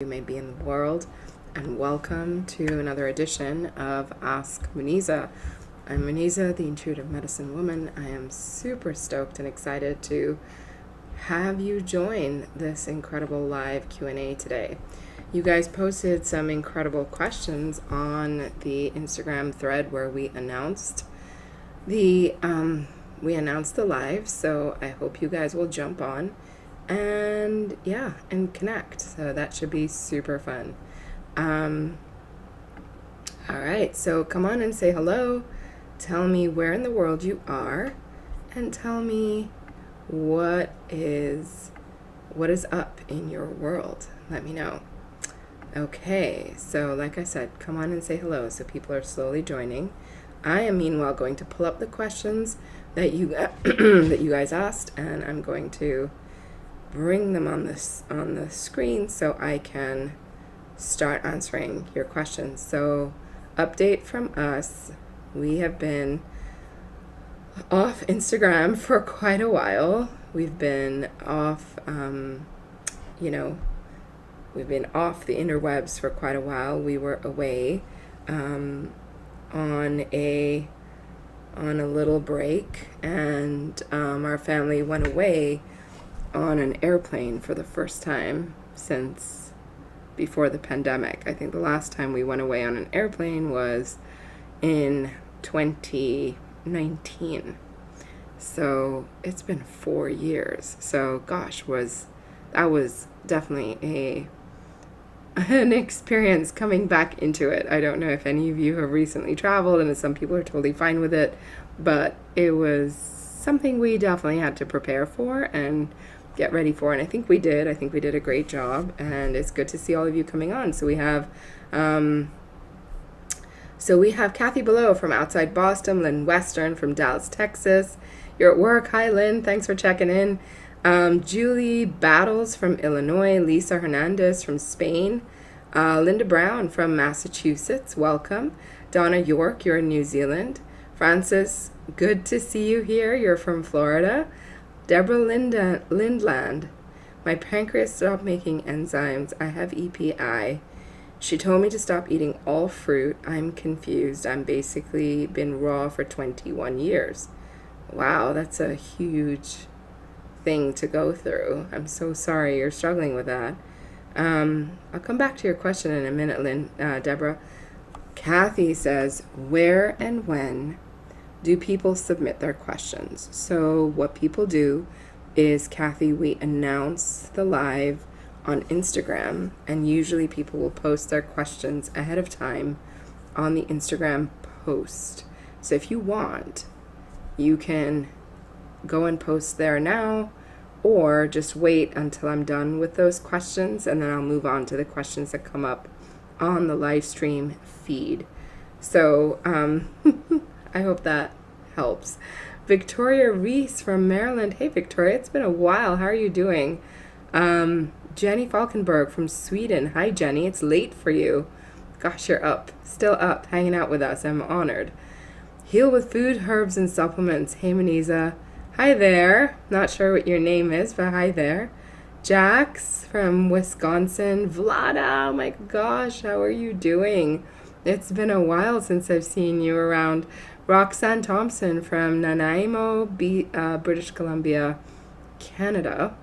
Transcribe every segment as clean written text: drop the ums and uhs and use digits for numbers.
you may be in the world, and welcome to another edition of Ask Muneeza. I'm Muneeza, the intuitive medicine woman. I am super stoked and excited to have you join this incredible live Q&A today. You guys posted some incredible questions on the Instagram thread where we announced the live, so I hope you guys will jump on and connect. So that should be super fun. All right, so come on and say hello. Tell me where in the world you are, and tell me what is up in your world. Let me know. Okay, so like I said, come on and say hello. So people are slowly joining. I am meanwhile going to pull up the questions that you that you guys asked, and I'm going to bring them on the screen so I can start answering your questions. So, update from us: we have been off Instagram for quite a while. We've been off, we've been off the interwebs for quite a while. We were away on a little break, and our family went away on an airplane for the first time since before the pandemic. I think the last time we went away on an airplane was in 2019. So it's been 4 years. So gosh, that was definitely an experience coming back into it. I don't know if any of you have recently traveled, and some people are totally fine with it, but it was something we definitely had to prepare for and get ready for, and I think we did a great job, and it's good to see all of you coming on. So we have Kathy Below from outside Boston, Lynn Western from Dallas, Texas. You're at work. Hi Lynn, thanks for checking in. Julie Battles from Illinois, Lisa Hernandez from Spain, Linda Brown from Massachusetts, welcome. Donna York, you're in New Zealand. Francis, good to see you here, you're from Florida. Deborah Lindland, my pancreas stopped making enzymes. I have EPI. She told me to stop eating all fruit. I'm confused. I'm basically been raw for 21 years. Wow, that's a huge thing to go through. I'm so sorry you're struggling with that. I'll come back to your question in a minute, Deborah. Kathy says, where and when do people submit their questions? So what people do is, Kathy, we announce the live on Instagram, and usually people will post their questions ahead of time on the Instagram post. So if you want, you can go and post there now, or just wait until I'm done with those questions, and then I'll move on to the questions that come up on the live stream feed. So I hope that helps. Victoria Reese from Maryland. Hey Victoria, it's been a while. How are you doing? Jenny Falkenberg from Sweden. Hi Jenny, it's late for you. Gosh, you're up. Still up, hanging out with us. I'm honored. Heal with Food, Herbs, and Supplements. Hey Muneeza. Hi there. Not sure what your name is, but hi there. Jax from Wisconsin. Vlada, oh my gosh, how are you doing? It's been a while since I've seen you around. Roxanne Thompson from Nanaimo, British Columbia, Canada.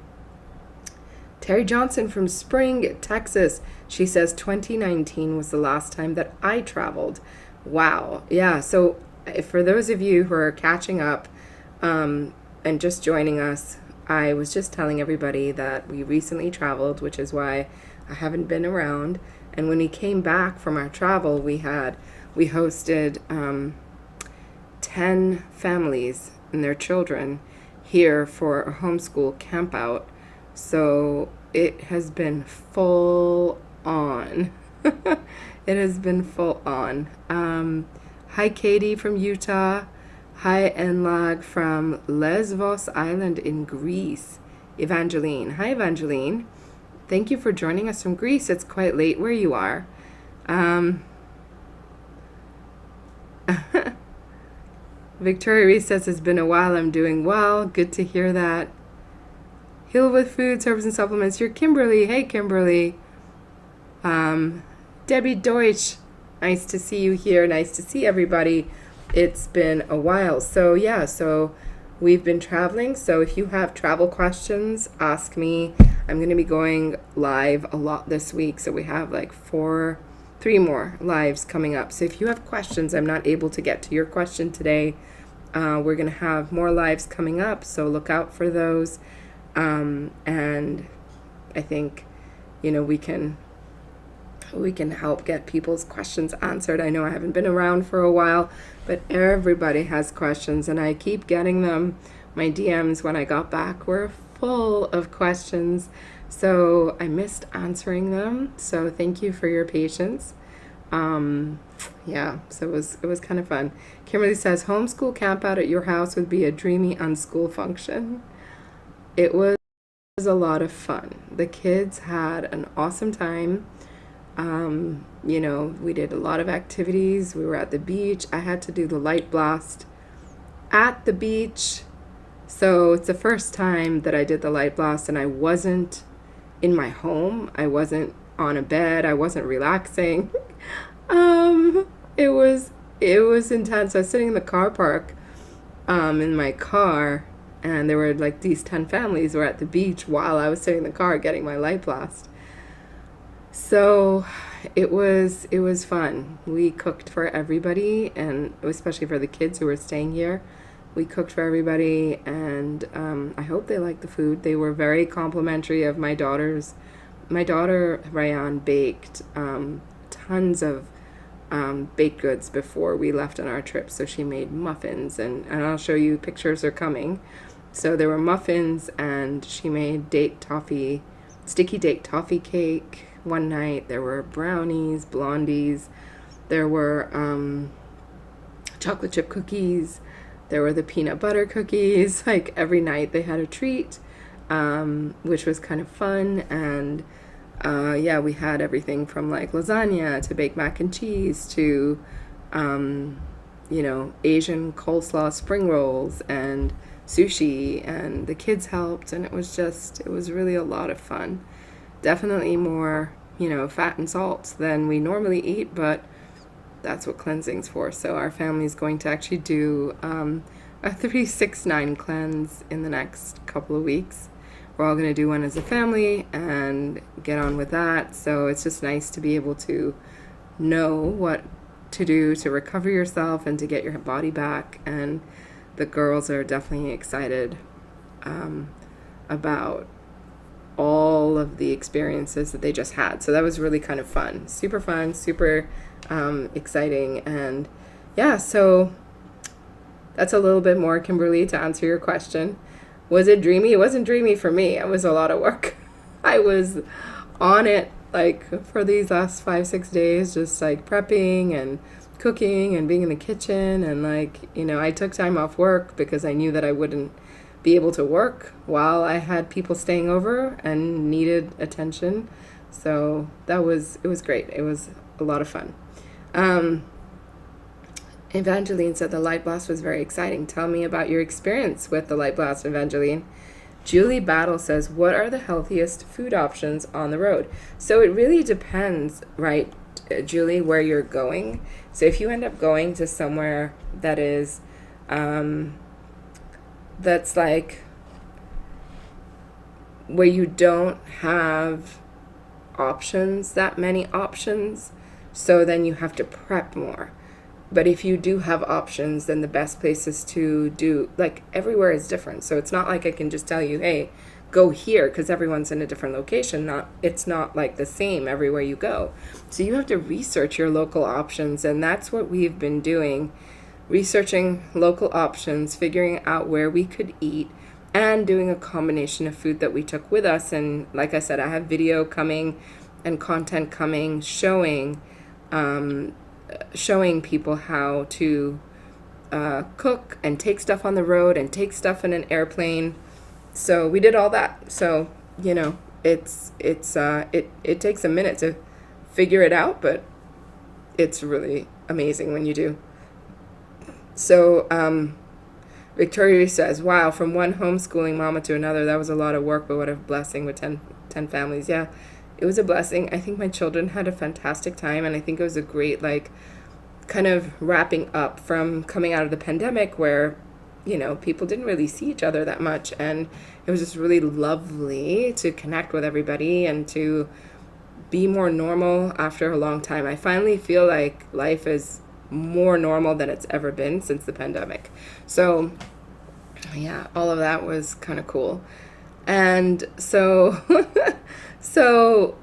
Terry Johnson from Spring, Texas. She says 2019 was the last time that I traveled. Wow. Yeah, so for those of you who are catching up and just joining us, I was just telling everybody that we recently traveled, which is why I haven't been around. And when we came back from our travel, we hosted 10 families and their children here for a homeschool camp out. So it has been full on. It has been full on. Hi Katie from Utah. Hi Enlag from Lesvos Island in Greece. Evangeline. Hi Evangeline. Thank you for joining us from Greece. It's quite late where you are. Victoria Reese says, it's been a while. I'm doing well. Good to hear that. Heal with Foods, Herbs, and Supplements. You're Kimberly. Hey, Kimberly. Um, Debbie Deutsch, nice to see you here. Nice to see everybody. It's been a while. So, yeah, so we've been traveling. So, if you have travel questions, ask me. I'm going to be going live a lot this week. So, we have like three more lives coming up. So, if you have questions, I'm not able to get to your question today. We're going to have more lives coming up. So, look out for those. And I think, we can help get people's questions answered. I know I haven't been around for a while, but everybody has questions and I keep getting them. My DMs when I got back were full of questions, so I missed answering them. So thank you for your patience. Yeah, so it was kind of fun. Kimberly says homeschool camp out at your house would be a dreamy unschool function. It was a lot of fun. The kids had an awesome time. We did a lot of activities. We were at the beach. I had to do the light blast at the beach. So it's the first time that I did the light blast and I wasn't in my home. I wasn't on a bed. I wasn't relaxing. It was intense. I was sitting in the car park, in my car, and there were like these 10 families were at the beach while I was sitting in the car getting my light blast. So it was fun. We cooked for everybody, and especially for the kids who were staying here. We cooked for everybody, and I hope they liked the food. They were very complimentary of my daughter's. My daughter, Rayan, baked tons of baked goods before we left on our trip. So she made muffins, and I'll show you, pictures are coming. So there were muffins, and she made sticky date toffee cake. One night there were brownies, blondies, there were chocolate chip cookies, there were the peanut butter cookies. Like every night they had a treat, which was kind of fun. And yeah, we had everything from like lasagna to baked mac and cheese to Asian coleslaw spring rolls and sushi, and the kids helped, and it was really a lot of fun. Definitely more, fat and salt than we normally eat, but that's what cleansing's for. So our family's going to actually do a 3-6-9 cleanse in the next couple of weeks. We're all going to do one as a family and get on with that. So it's just nice to be able to know what to do to recover yourself and to get your body back. And the girls are definitely excited about all of the experiences that they just had. So that was really kind of fun, super exciting. And yeah, so that's a little bit more, Kimberly, to answer your question. Was it dreamy? It wasn't dreamy for me. It was a lot of work. I was on it like for these last 5-6 days, just like prepping and cooking and being in the kitchen. And like, I took time off work because I knew that I wouldn't be able to work while I had people staying over and needed attention. So it was great. It was a lot of fun. Evangeline said the light blast was very exciting. Tell me about your experience with the light blast, Evangeline. Julie Battle says, what are the healthiest food options on the road? So it really depends, right, Julie, where you're going. So if you end up going to somewhere that is that's like where you don't have that many options, so then you have to prep more. But if you do have options, then the best places to do, like everywhere is different. So it's not like I can just tell you, hey, go here, because everyone's in a different location. It's not like the same everywhere you go. So you have to research your local options, and that's what we've been doing. Researching local options, figuring out where we could eat, and doing a combination of food that we took with us. And like I said, I have video coming and content coming showing people how to cook and take stuff on the road and take stuff in an airplane. So we did all that. So it takes a minute to figure it out, but it's really amazing when you do. So Victoria says, wow, from one homeschooling mama to another, that was a lot of work, but what a blessing with 10 families. Yeah, it was a blessing. I think my children had a fantastic time, and I think it was a great, like, kind of wrapping up from coming out of the pandemic where, people didn't really see each other that much. And it was just really lovely to connect with everybody and to be more normal after a long time. I finally feel like life is more normal than it's ever been since the pandemic. So, yeah, all of that was kind of cool. And so, so,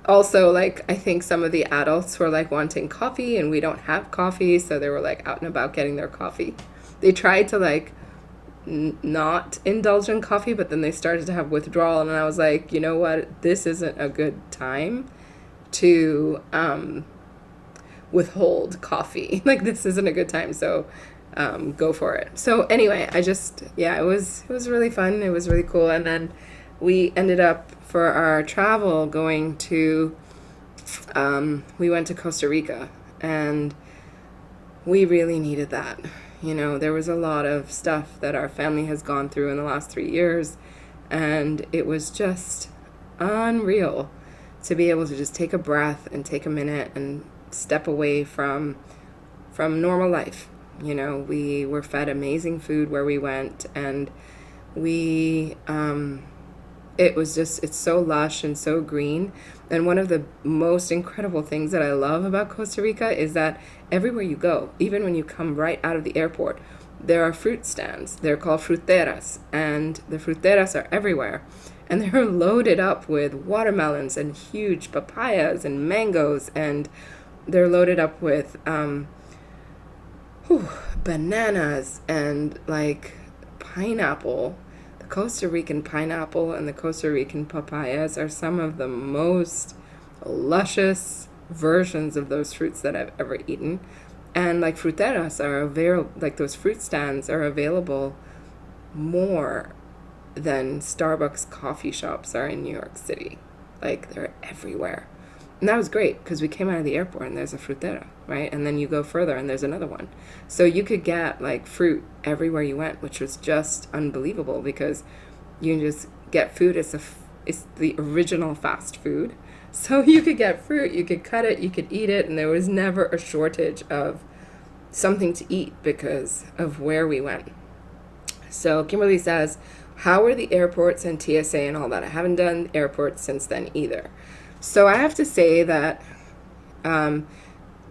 also, like, I think some of the adults were like wanting coffee, and we don't have coffee, so they were like out and about getting their coffee. They tried to like not indulge in coffee, but then they started to have withdrawal, and I was like, you know what, this isn't a good time to withhold coffee. Like, this isn't a good time, so go for it. So anyway, it was really fun. It was really cool. And then we ended up for our travel going to, we went to Costa Rica, and we really needed that. There was a lot of stuff that our family has gone through in the last 3 years, and it was just unreal to be able to just take a breath and take a minute and step away from normal life. We were fed amazing food where we went, and we it's so lush and so green. And one of the most incredible things that I love about Costa Rica is that everywhere you go, even when you come right out of the airport, there are fruit stands. They're called fruteras, and the fruteras are everywhere. And they're loaded up with watermelons and huge papayas and mangoes, and they're loaded up with bananas and like pineapple. The Costa Rican pineapple and the Costa Rican papayas are some of the most luscious versions of those fruits that I've ever eaten. And like fruteras are available, like those fruit stands are available more than Starbucks coffee shops are in New York City. Like, they're everywhere. And that was great because we came out of the airport and there's a frutera, right? And then you go further and there's another one. So you could get like fruit everywhere you went, which was just unbelievable because you can just get food. It's the original fast food. So you could get fruit, you could cut it, you could eat it, and there was never a shortage of something to eat because of where we went. So Kimberly says, how were the airports and TSA and all that? I haven't done airports since then either. So I have to say that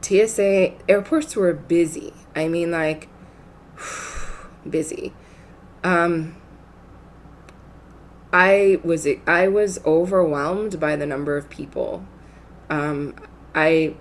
TSA airports were busy. I mean, like, busy. I was overwhelmed by the number of people. I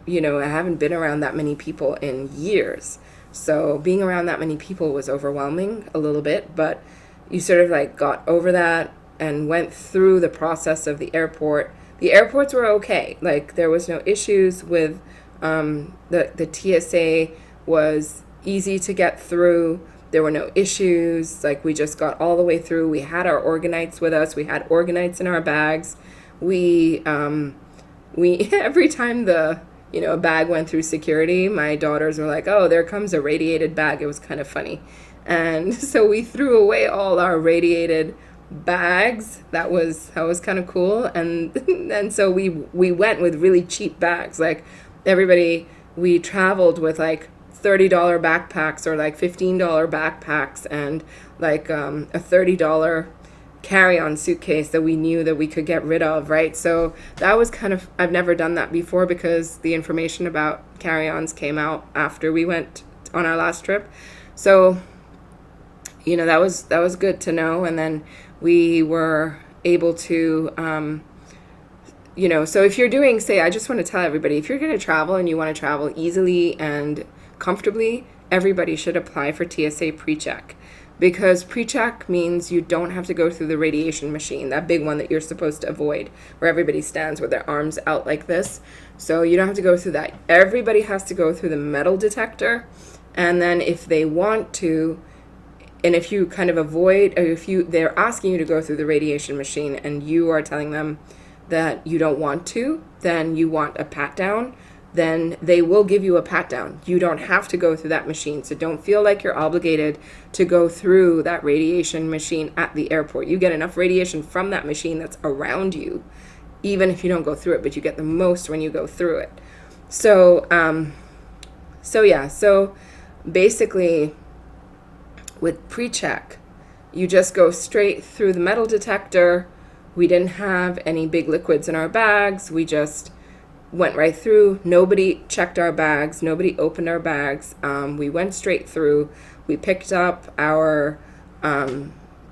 haven't been around that many people in years. So being around that many people was overwhelming a little bit, but you sort of like got over that and went through the process of the airport. The airports were okay. Like, there was no issues with the TSA was easy to get through. There were no issues. Like, we just got all the way through. We had our organites with us. We had organites in our bags. We every time a bag went through security, my daughters were like, "Oh, there comes a radiated bag." It was kind of funny. And so we threw away all our radiated bags. That was kind of cool. And so we went with really cheap bags. Like, everybody, we traveled with like $30 backpacks or like $15 backpacks and like a $30 carry-on suitcase that we knew that we could get rid of, right? So that was I've never done that before because the information about carry-ons came out after we went on our last trip. So that was good to know. And then we were able to, so if you're doing, I just want to tell everybody, if you're going to travel and you want to travel easily and comfortably, everybody should apply for TSA PreCheck, because PreCheck means you don't have to go through the radiation machine, that big one that you're supposed to avoid, where everybody stands with their arms out like this. So you don't have to go through that. Everybody has to go through the metal detector, and then if they want to, and if you kind of avoid, or they're asking you to go through the radiation machine and you are telling them that you don't want to, then you want a pat down, then they will give you a pat down. You don't have to go through that machine. So don't feel like you're obligated to go through that radiation machine at the airport. You get enough radiation from that machine that's around you, even if you don't go through it, but you get the most when you go through it. So, so basically with pre-check, you just go straight through the metal detector. We didn't have any big liquids in our bags. We just went right through. Nobody checked our bags. Nobody opened our bags. We went straight through. We picked up our,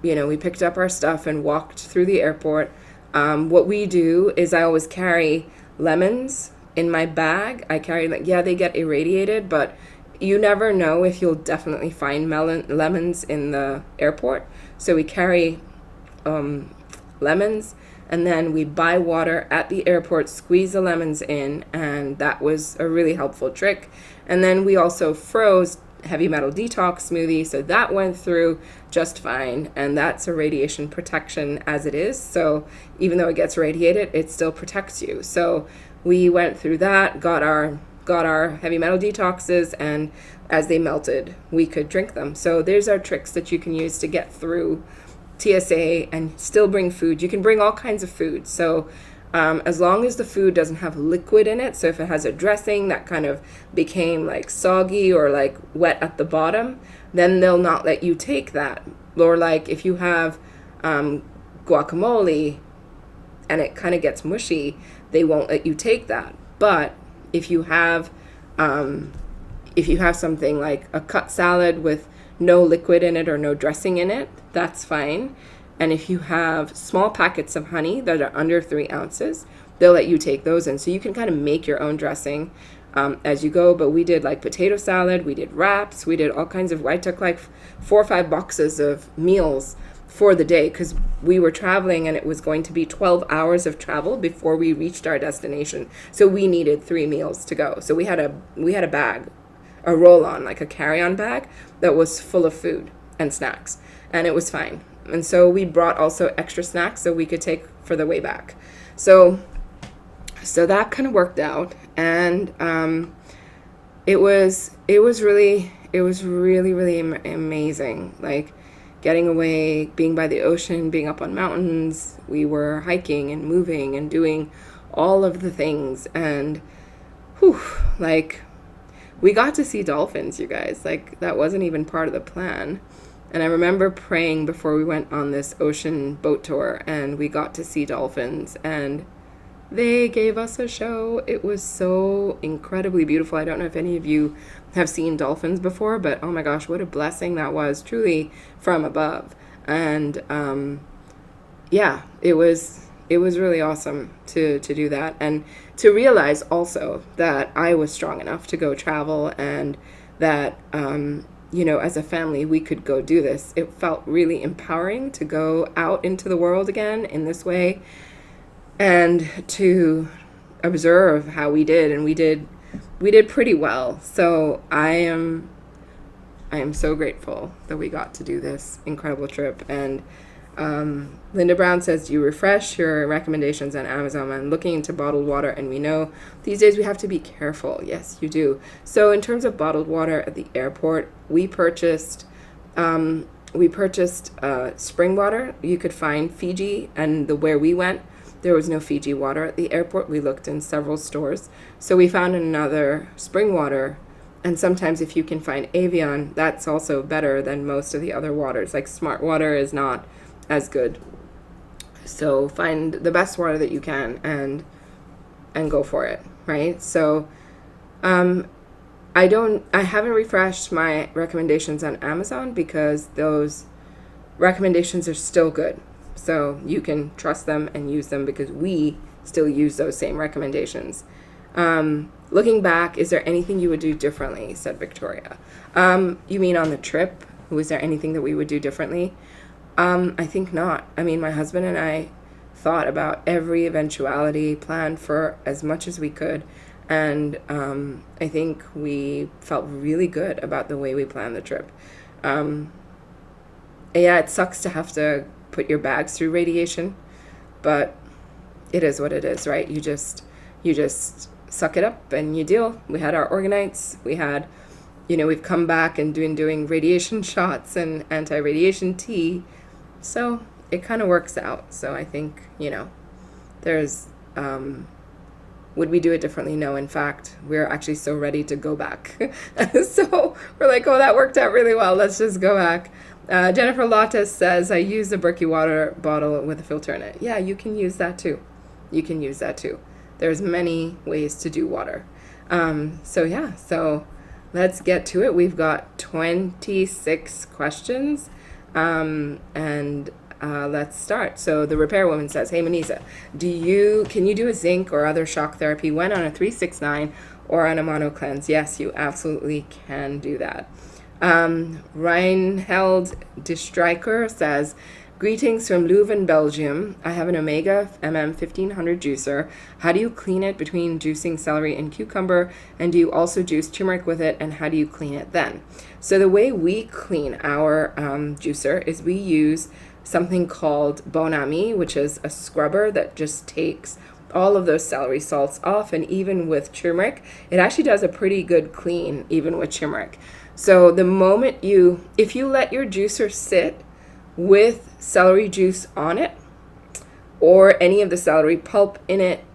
we picked up our stuff and walked through the airport. What we do is I always carry lemons in my bag. I carry, they get irradiated, but you never know if you'll definitely find lemons in the airport. So we carry lemons, and then we buy water at the airport, squeeze the lemons in, and that was a really helpful trick. And then we also froze heavy metal detox smoothie, so that went through just fine, and that's a radiation protection as it is. So even though it gets radiated, it still protects you. So we went through that, got our heavy metal detoxes, and as they melted, we could drink them. So there's our tricks that you can use to get through TSA and still bring food. You can bring all kinds of food. So as long as the food doesn't have liquid in it, so if it has a dressing that kind of became like soggy or like wet at the bottom, then they'll not let you take that. Or like if you have guacamole and it kind of gets mushy, they won't let you take that. But if you have something like a cut salad with no liquid in it or no dressing in it, that's fine. And if you have small packets of honey that are under 3 ounces, they'll let you take those in. So you can kind of make your own dressing as you go. But we did like potato salad, we did wraps, we did all kinds of, I took like 4 or 5 boxes of meals for the day because we were traveling and it was going to be 12 hours of travel before we reached our destination. So we needed 3 meals to go. So we had a bag, a roll-on, like a carry-on bag that was full of food and snacks, and it was fine. And so we brought also extra snacks so we could take for the way back. So that kind of worked out, and it was really amazing. Like getting away, being by the ocean, being up on mountains. We were hiking and moving and doing all of the things, and we got to see dolphins, you guys. Like that wasn't even part of the plan. And I remember praying before we went on this ocean boat tour, and we got to see dolphins, and they gave us a show. It was so incredibly beautiful. I don't know if any of you have seen dolphins before, but oh my gosh, what a blessing that was, truly from above. And it was really awesome to do that, and to realize also that I was strong enough to go travel, and that as a family, we could go do this. It felt really empowering to go out into the world again in this way and to observe how we did. And we did pretty well. So I am so grateful that we got to do this incredible trip. And Linda Brown says, you refresh your recommendations on Amazon. I'm looking into bottled water, and we know these days we have to be careful. Yes, you do. So in terms of bottled water at the airport, we purchased spring water. You could find Fiji, and where we went, there was no Fiji water at the airport. We looked in several stores. So we found another spring water. And sometimes if you can find Evian, that's also better than most of the other waters. Like Smart Water is not as good. So find the best water that you can and go for it, right? So I haven't refreshed my recommendations on Amazon because those recommendations are still good. So you can trust them and use them because we still use those same recommendations. Looking back, is there anything you would do differently? Said Victoria. You mean on the trip? Was there anything that we would do differently? I think not. I mean, my husband and I thought about every eventuality, planned for as much as we could, and I think we felt really good about the way we planned the trip. It sucks to have to put your bags through radiation, but it is what it is, right? You just suck it up and you deal. We had our orgonites. We had, we've come back and doing radiation shots and anti-radiation tea. So it kind of works out. So I think, there's, would we do it differently? No, in fact, we're actually so ready to go back. So we're like, oh, that worked out really well. Let's just go back. Jennifer Lotta says, I use a Berkey water bottle with a filter in it. Yeah, you can use that too. There's many ways to do water. So let's get to it. We've got 26 questions. Let's start. So the repair woman says, hey, Muneeza, can you do a zinc or other shock therapy when on a 369 or on a mono cleanse? Yes, you absolutely can do that. Reinheld de Strijker says, greetings from Leuven, Belgium. I have an Omega 1500 juicer. How do you clean it between juicing celery and cucumber? And do you also juice turmeric with it? And how do you clean it then? So the way we clean our juicer is we use something called Bon Ami, which is a scrubber that just takes all of those celery salts off. And even with turmeric, it actually does a pretty good clean, even with turmeric. So the moment if you let your juicer sit with celery juice on it or any of the celery pulp in it,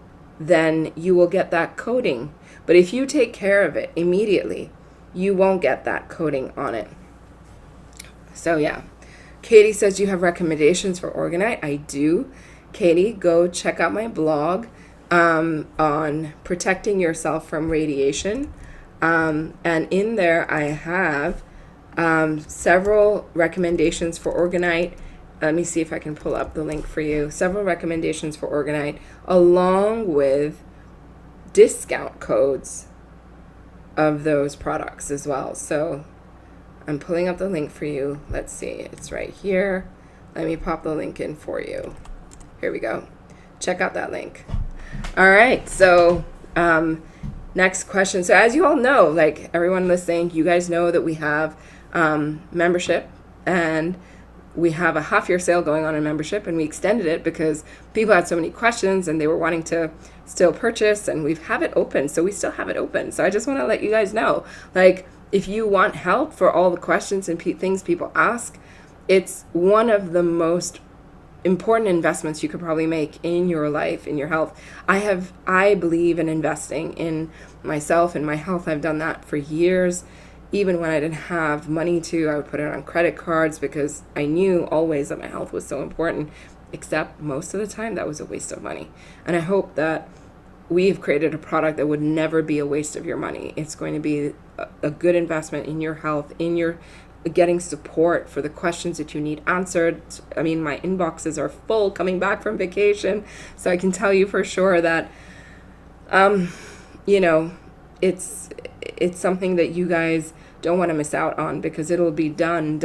then you will get that coating. But if you take care of it immediately, you won't get that coating on it. So yeah. Katie says, you have recommendations for orgonite? I do. Katie, go check out my blog on protecting yourself from radiation. And in there I have several recommendations for orgonite. Let me see if I can pull up the link for you. Several recommendations for orgonite, along with discount codes of those products as well. So I'm pulling up the link for you. Let's see. It's right here. Let me pop the link in for you. Here we go. Check out that link. All right. So next question. So as you all know, like everyone listening, you guys know that we have membership, and we have a half-year sale going on in membership, and we extended it because people had so many questions and they were wanting to still purchase, and we have it open. So we still have it open. So I just want to let you guys know, like, if you want help for all the questions and things people ask, it's one of the most important investments you could probably make in your life, in your health. I believe in investing in myself and my health. I've done that for years. Even when I didn't have money to, I would put it on credit cards because I knew always that my health was so important, except most of the time that was a waste of money. And I hope that we've created a product that would never be a waste of your money. It's going to be a good investment in your health, in your getting support for the questions that you need answered. I mean, my inboxes are full coming back from vacation, so I can tell you for sure that, it's something that you guys don't want to miss out on, because it'll be done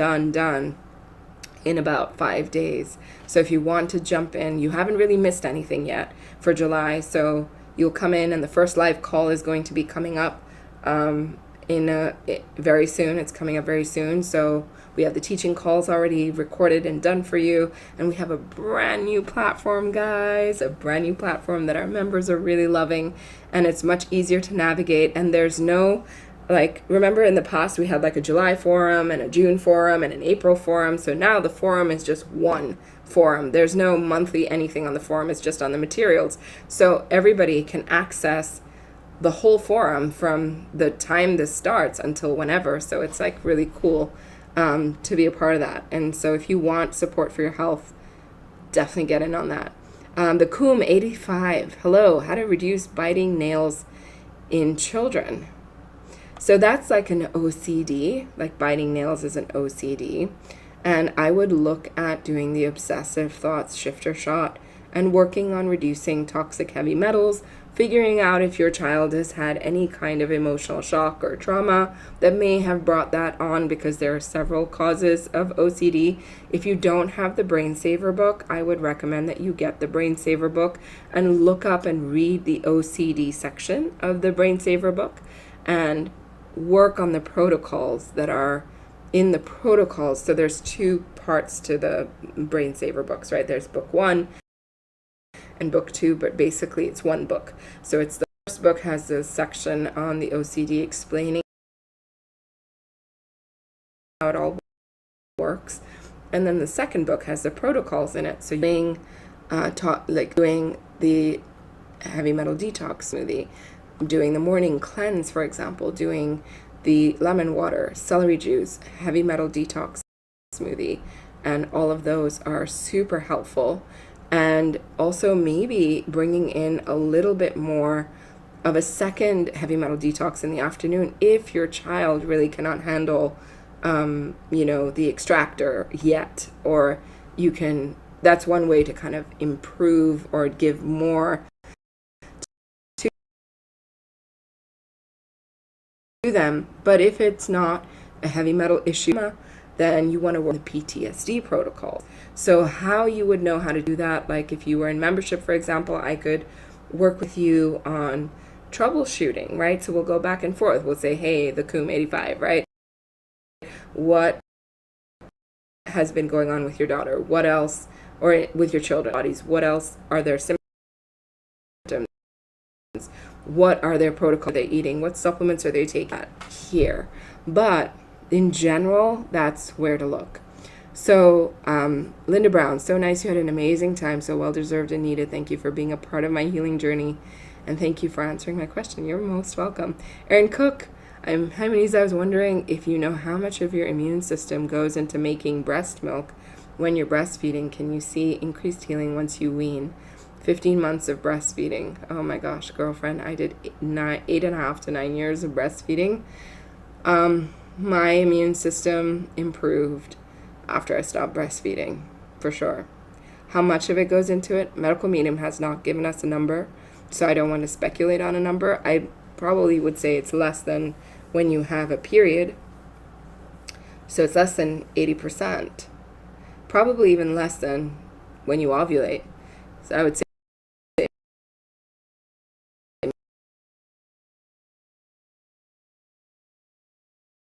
in about 5 days. So if you want to jump in, you haven't really missed anything yet for July. So you'll come in, and the first live call is going to be coming up very soon. It's coming up very soon. So we have the teaching calls already recorded and done for you. And we have a brand new platform, guys, a brand new platform that our members are really loving. And it's much easier to navigate. And there's no, remember in the past we had a July forum and a June forum and an April forum. So now the forum is just one forum. There's no monthly anything on the forum. It's just on the materials. So everybody can access the whole forum from the time this starts until whenever. So it's really cool to be a part of that. And so if you want support for your health, definitely get in on that. The Coom 85, hello, how to reduce biting nails in children. So that's like an OCD, biting nails is an OCD. And I would look at doing the obsessive thoughts shifter shot and working on reducing toxic heavy metals, figuring out if your child has had any kind of emotional shock or trauma that may have brought that on, because there are several causes of OCD. If you don't have the Brain Saver book, I would recommend that you get the Brain Saver book and look up and read the OCD section of the Brain Saver book and work on the protocols that are in the protocols. So there's two parts to the Brain Saver books, right? There's book 1 and book 2, but basically it's one book. So it's the first first book has a section on the OCD explaining how it all works, and then the second book has the protocols in it. So doing doing the heavy metal detox smoothie, doing the morning cleanse, for example, doing the lemon water, celery juice, heavy metal detox smoothie, and all of those are super helpful. And also maybe bringing in a little bit more of a second heavy metal detox in the afternoon if your child really cannot handle the extractor yet, or that's one way to kind of improve or give more to them. But if it's not a heavy metal issue, then you want to work with the PTSD protocol. So how you would know how to do that, like if you were in membership, for example, I could work with you on troubleshooting, right? So we'll go back and forth. We'll say, hey, the CUM 85, right? What has been going on with your daughter? What else, or with your children's bodies? What else are their symptoms? What are their protocols? Are they eating? What supplements are they taking here? But in general, that's where to look. So, Linda Brown, so nice. You had an amazing time. So well deserved and needed. Thank you for being a part of my healing journey. And thank you for answering my question. You're most welcome. Erin Cook, hi Muneeza. I was wondering if you know how much of your immune system goes into making breast milk when you're breastfeeding. Can you see increased healing once you wean? 15 months of breastfeeding. Oh my gosh, girlfriend. I did 8.5 to 9 years of breastfeeding. My immune system improved after I stopped breastfeeding, for sure. How much of it goes into it? Medical Medium has not given us a number, so I don't want to speculate on a number. I probably would say it's less than when you have a period. So it's less than 80%. Probably even less than when you ovulate. So I would say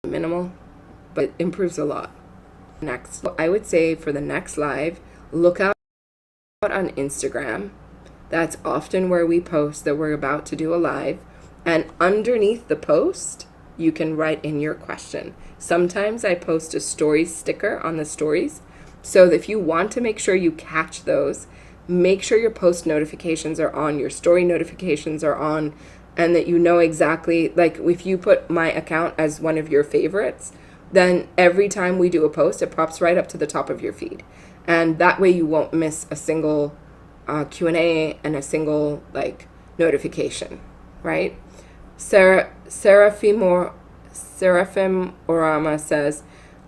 minimal, but it improves a lot. Next, I would say for the next live, look out on Instagram. That's often where we post that we're about to do a live. And underneath the post, you can write in your question. Sometimes I post a stories sticker on the stories. So if you want to make sure you catch those, make sure your post notifications are on, your story notifications are on, and that you know exactly, like if you put my account as one of your favorites, then every time we do a post, it pops right up to the top of your feed. And that way you won't miss a single Q&A and a single notification, right? Seraphim Orama says,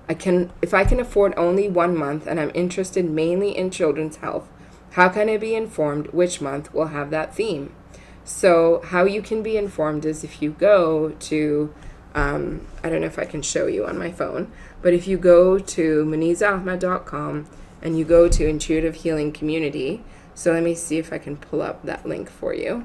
if I can afford only 1 month and I'm interested mainly in children's health, how can I be informed which month will have that theme? So how you can be informed is if you go to, I don't know if I can show you on my phone, but if you go to muneezaahmed.com and you go to Intuitive Healing Community, so let me see if I can pull up that link for you.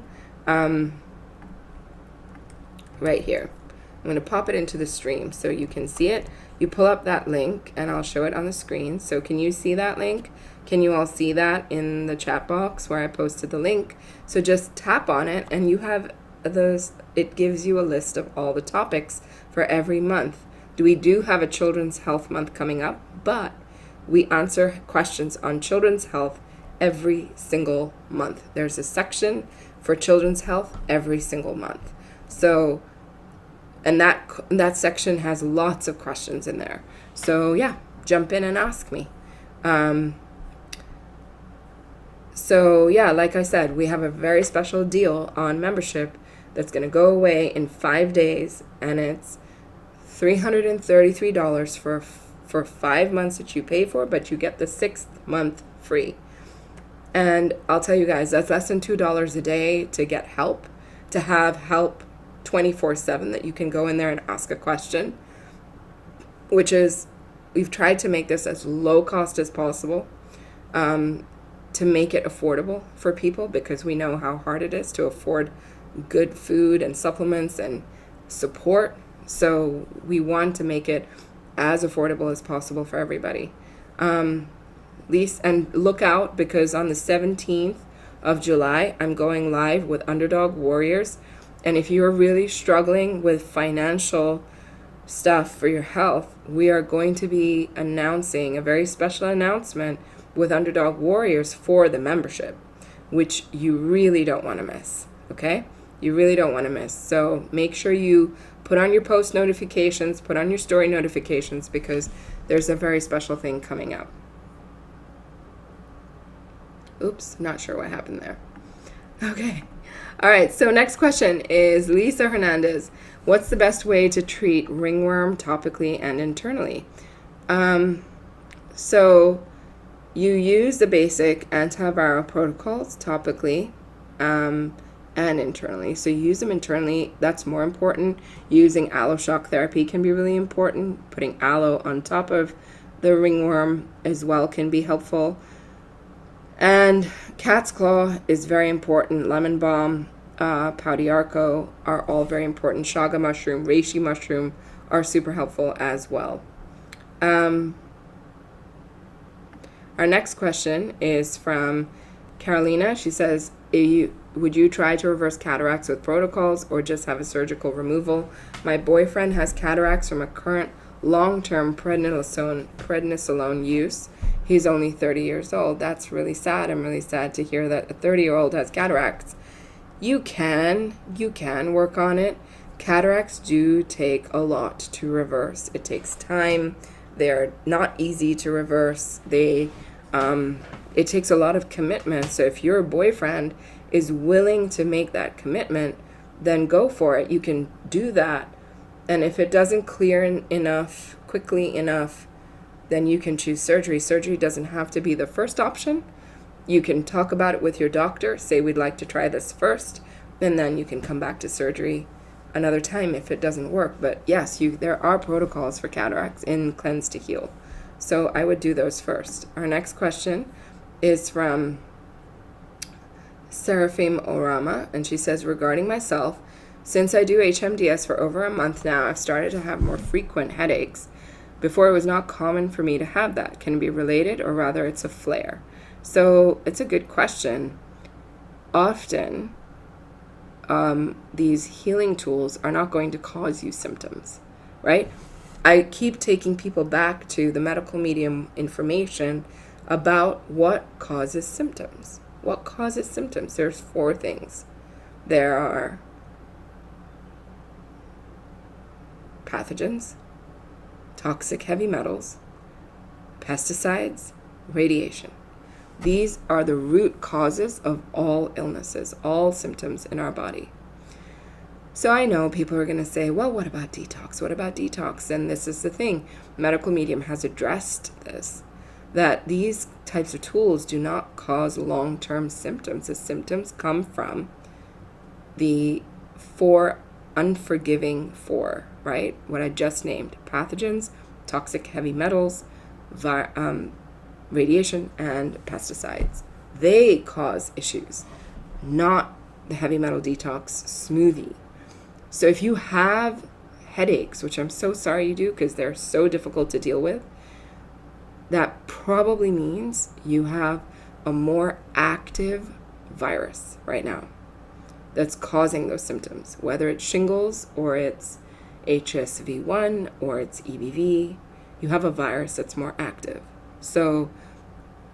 Right here. I'm going to pop it into the stream so you can see it. You pull up that link and I'll show it on the screen. So can you see that link? Can you all see that in the chat box where I posted the link? So just tap on it and you have those. It gives you a list of all the topics for every month. We do have a Children's Health Month coming up, but we answer questions on children's health every single month. There's a section for children's health every single month. So, and that section has lots of questions in there. So yeah, jump in and ask me. So yeah, like I said, we have a very special deal on membership that's going to go away in 5 days, and it's $333 for 5 months that you pay for, but you get the 6th month free. And I'll tell you guys, that's less than $2 a day to get help, to have help 24/7 that you can go in there and ask a question, which is, we've tried to make this as low cost as possible, to make it affordable for people, because we know how hard it is to afford good food and supplements and support. So we want to make it as affordable as possible for everybody. And look out, because on the 17th of July, I'm going live with Underdog Warriors. And if you're really struggling with financial stuff for your health, we are going to be announcing a very special announcement with Underdog Warriors for the membership, which you really don't want to miss, okay? You really don't want to miss. So make sure you put on your post notifications, put on your story notifications, because there's a very special thing coming up. Oops, not sure what happened there. Okay. All right, so next question is Lisa Hernandez. What's the best way to treat ringworm topically and internally? So you use the basic antiviral protocols topically and internally. So you use them internally. That's more important. Using aloe shock therapy can be really important. Putting aloe on top of the ringworm as well can be helpful. And cat's claw is very important. Lemon balm, pau d'arco are all very important. Chaga mushroom, reishi mushroom are super helpful as well. Our next question is from Carolina. She says, would you try to reverse cataracts with protocols or just have a surgical removal? My boyfriend has cataracts from a current long-term prednisolone use. He's only 30 years old. That's really sad. I'm really sad to hear that a 30-year-old has cataracts. You can work on it. Cataracts do take a lot to reverse. It takes time. They're not easy to reverse. It takes a lot of commitment. So if your boyfriend is willing to make that commitment, then go for it. You can do that. And if it doesn't clear quickly enough, then you can choose surgery. Surgery doesn't have to be the first option. You can talk about it with your doctor, say we'd like to try this first, and then you can come back to surgery another time if it doesn't work. But yes, there are protocols for cataracts in Cleanse to Heal. So I would do those first. Our next question is from Seraphim Orama, and she says, regarding myself, since I do HMDS for over a month now, I've started to have more frequent headaches. Before, it was not common for me to have that. Can it be related, or rather it's a flare? So it's a good question. Often, these healing tools are not going to cause you symptoms, right? I keep taking people back to the medical medium information about what causes symptoms. What causes symptoms? There's 4 things. There are pathogens, toxic heavy metals, pesticides, radiation. These are the root causes of all illnesses, all symptoms in our body. So I know people are going to say, well, what about detox? What about detox? And this is the thing. Medical Medium has addressed this, that these types of tools do not cause long-term symptoms. The symptoms come from the 4 unforgiving 4, right? What I just named: pathogens, toxic heavy metals, radiation, and pesticides. They cause issues, not the heavy metal detox smoothie. So if you have headaches, which I'm so sorry you do because they're so difficult to deal with, that probably means you have a more active virus right now that's causing those symptoms, whether it's shingles or it's HSV1 or it's EBV. You have a virus that's more active. So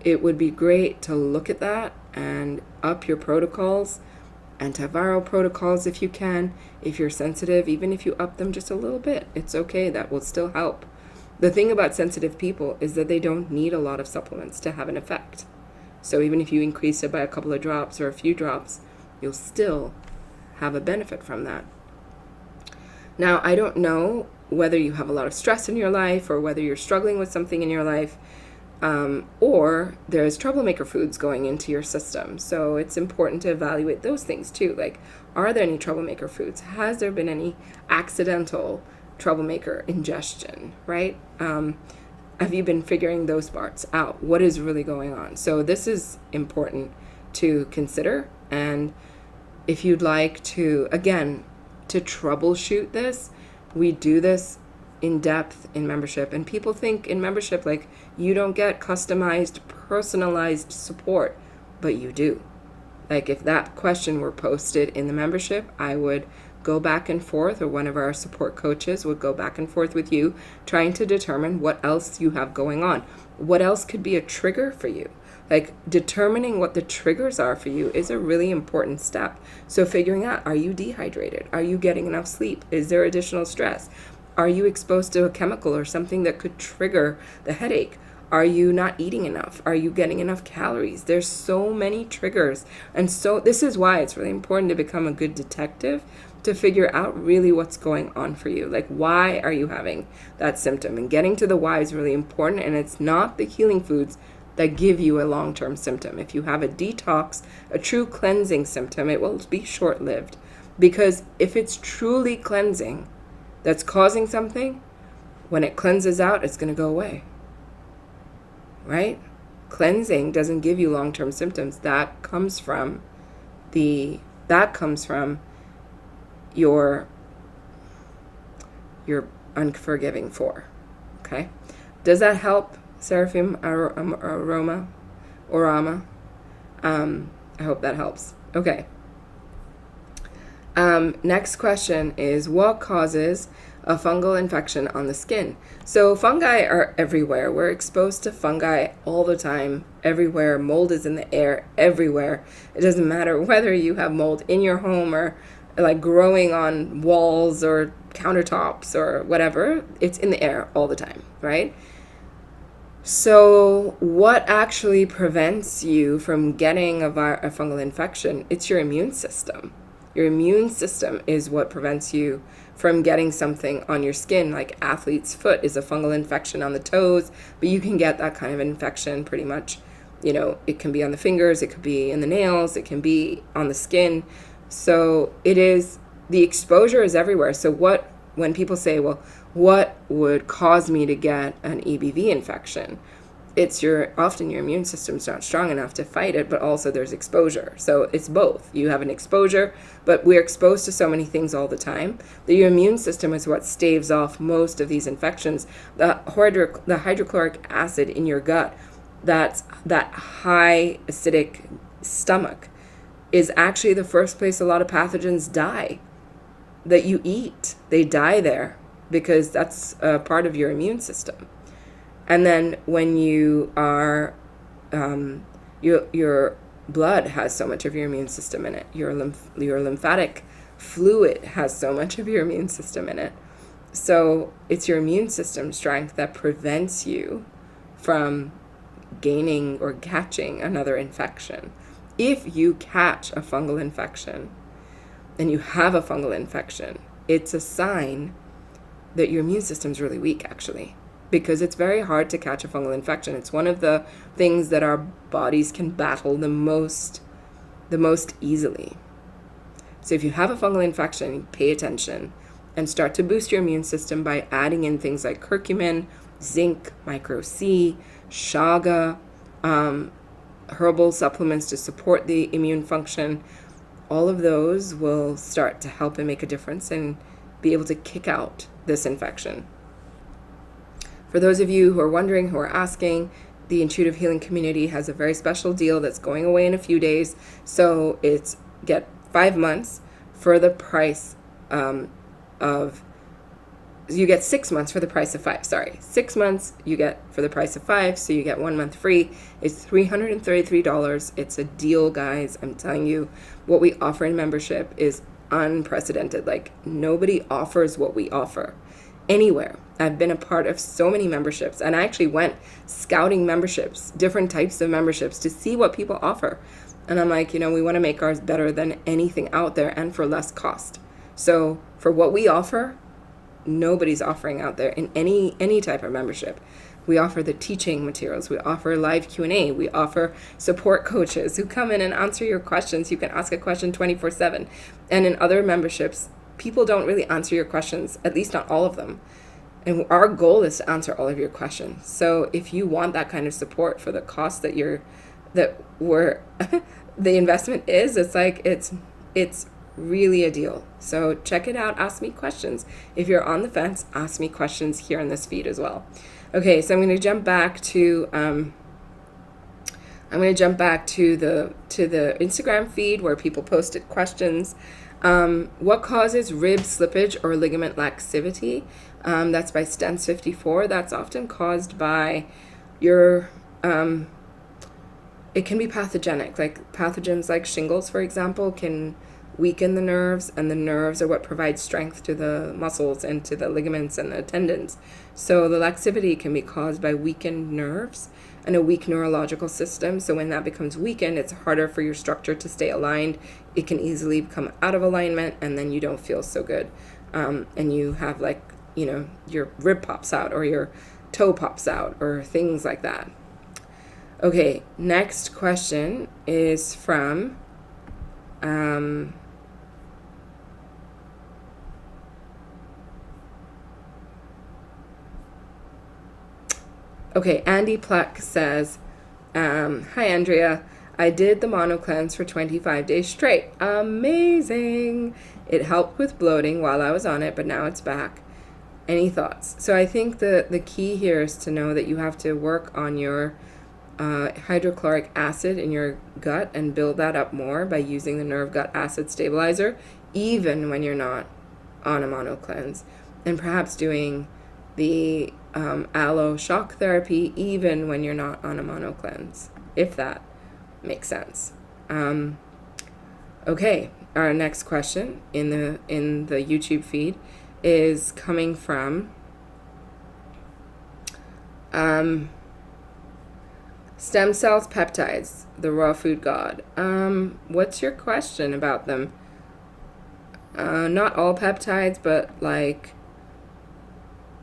it would be great to look at that and up your protocols, antiviral protocols if you can. If you're sensitive, even if you up them just a little bit, it's okay. That will still help. The thing about sensitive people is that they don't need a lot of supplements to have an effect. So even if you increase it by a couple of drops or a few drops, you'll still have a benefit from that. Now, I don't know whether you have a lot of stress in your life or whether you're struggling with something in your life, or there's troublemaker foods going into your system. So it's important to evaluate those things too. Like, are there any troublemaker foods? Has there been any accidental troublemaker ingestion, right? Have you been figuring those parts out? What is really going on? So this is important to consider. And if you'd like to, again, to troubleshoot this, we do this in depth in membership. And people think in membership, like, you don't get customized, personalized support, but you do. Like if that question were posted in the membership, I would go back and forth, or one of our support coaches would go back and forth with you, trying to determine what else you have going on. What else could be a trigger for you? Like determining what the triggers are for you is a really important step. So figuring out, are you dehydrated? Are you getting enough sleep? Is there additional stress? Are you exposed to a chemical or something that could trigger the headache? Are you not eating enough? Are you getting enough calories? There's so many triggers. And so this is why it's really important to become a good detective, to figure out really what's going on for you. Like, why are you having that symptom? And getting to the why is really important. And it's not the healing foods that give you a long-term symptom. If you have a detox, a true cleansing symptom, it will be short-lived. Because if it's truly cleansing that's causing something, when it cleanses out, it's going to go away. Right? Cleansing doesn't give you long-term symptoms. That comes from your unforgiving for. Okay? Does that help, Seraphim Orama? I hope that helps. Okay. Next question is, what causes a fungal infection on the skin? So fungi are everywhere. We're exposed to fungi all the time, everywhere. Mold is in the air everywhere. It doesn't matter whether you have mold in your home or like growing on walls or countertops or whatever. It's in the air all the time, right? So what actually prevents you from getting a fungal infection? It's your immune system. Your immune system is what prevents you from getting something on your skin. Like athlete's foot is a fungal infection on the toes, but you can get that kind of infection pretty much, it can be on the fingers, it could be in the nails, it can be on the skin. So the exposure is everywhere. So when people say, well, what would cause me to get an EBV infection? It's often your immune system's not strong enough to fight it, but also there's exposure. So it's both. You have an exposure, but we're exposed to so many things all the time that your immune system is what staves off most of these infections. The hydrochloric acid in your gut, that high acidic stomach, is actually the first place a lot of pathogens die that you eat. They die there because that's a part of your immune system. And then when you are, your blood has so much of your immune system in it. Your lymphatic fluid has so much of your immune system in it. So it's your immune system strength that prevents you from gaining or catching another infection. If you catch a fungal infection and you have a fungal infection, it's a sign that your immune system's really weak, actually. Because it's very hard to catch a fungal infection. It's one of the things that our bodies can battle the most easily. So if you have a fungal infection, pay attention and start to boost your immune system by adding in things like curcumin, zinc, micro C, chaga, herbal supplements to support the immune function. All of those will start to help and make a difference and be able to kick out this infection. For those of you who are wondering, who are asking, the Intuitive Healing Community has a very special deal that's going away in a few days. So it's get 5 months for the price you get 6 months for the price of 5. 6 months you get for the price of 5, so you get 1 month free. It's $333. It's a deal, guys. I'm telling you, what we offer in membership is unprecedented. Like, nobody offers what we offer anywhere. I've been a part of so many memberships, and I actually went scouting memberships, different types of memberships, to see what people offer. And I'm like, we want to make ours better than anything out there and for less cost. So for what we offer, nobody's offering out there in any type of membership. We offer the teaching materials. We offer live Q&A. We offer support coaches who come in and answer your questions. You can ask a question 24/7. And in other memberships, people don't really answer your questions, at least not all of them. And our goal is to answer all of your questions. So if you want that kind of support for the cost that the investment is, it's really a deal. So check it out. Ask me questions. If you're on the fence, ask me questions here in this feed as well. Okay, so I'm going to jump back to I'm going to jump back to the Instagram feed where people posted questions. What causes rib slippage or ligament laxivity? That's by Stents54. That's often caused by your it can be pathogenic, like pathogens like shingles, for example, can weaken the nerves, and the nerves are what provide strength to the muscles and to the ligaments and the tendons. So the laxivity can be caused by weakened nerves and a weak neurological system. So when that becomes weakened, it's harder for your structure to stay aligned. It can easily come out of alignment, and then you don't feel so good. And you have, like, your rib pops out or your toe pops out or things like that. Okay, next question is from Andy Pluck says, hi Andrea, I did the mono cleanse for 25 days straight. Amazing. It helped with bloating while I was on it, but now it's back. Any thoughts? So I think the key here is to know that you have to work on your hydrochloric acid in your gut and build that up more by using the nerve gut acid stabilizer, even when you're not on a mono cleanse, and perhaps doing the aloe shock therapy even when you're not on a mono cleanse, if that makes sense. Okay, our next question in the YouTube feed is coming from stem cells peptides, the raw food god. What's your question about them? Not all peptides, but like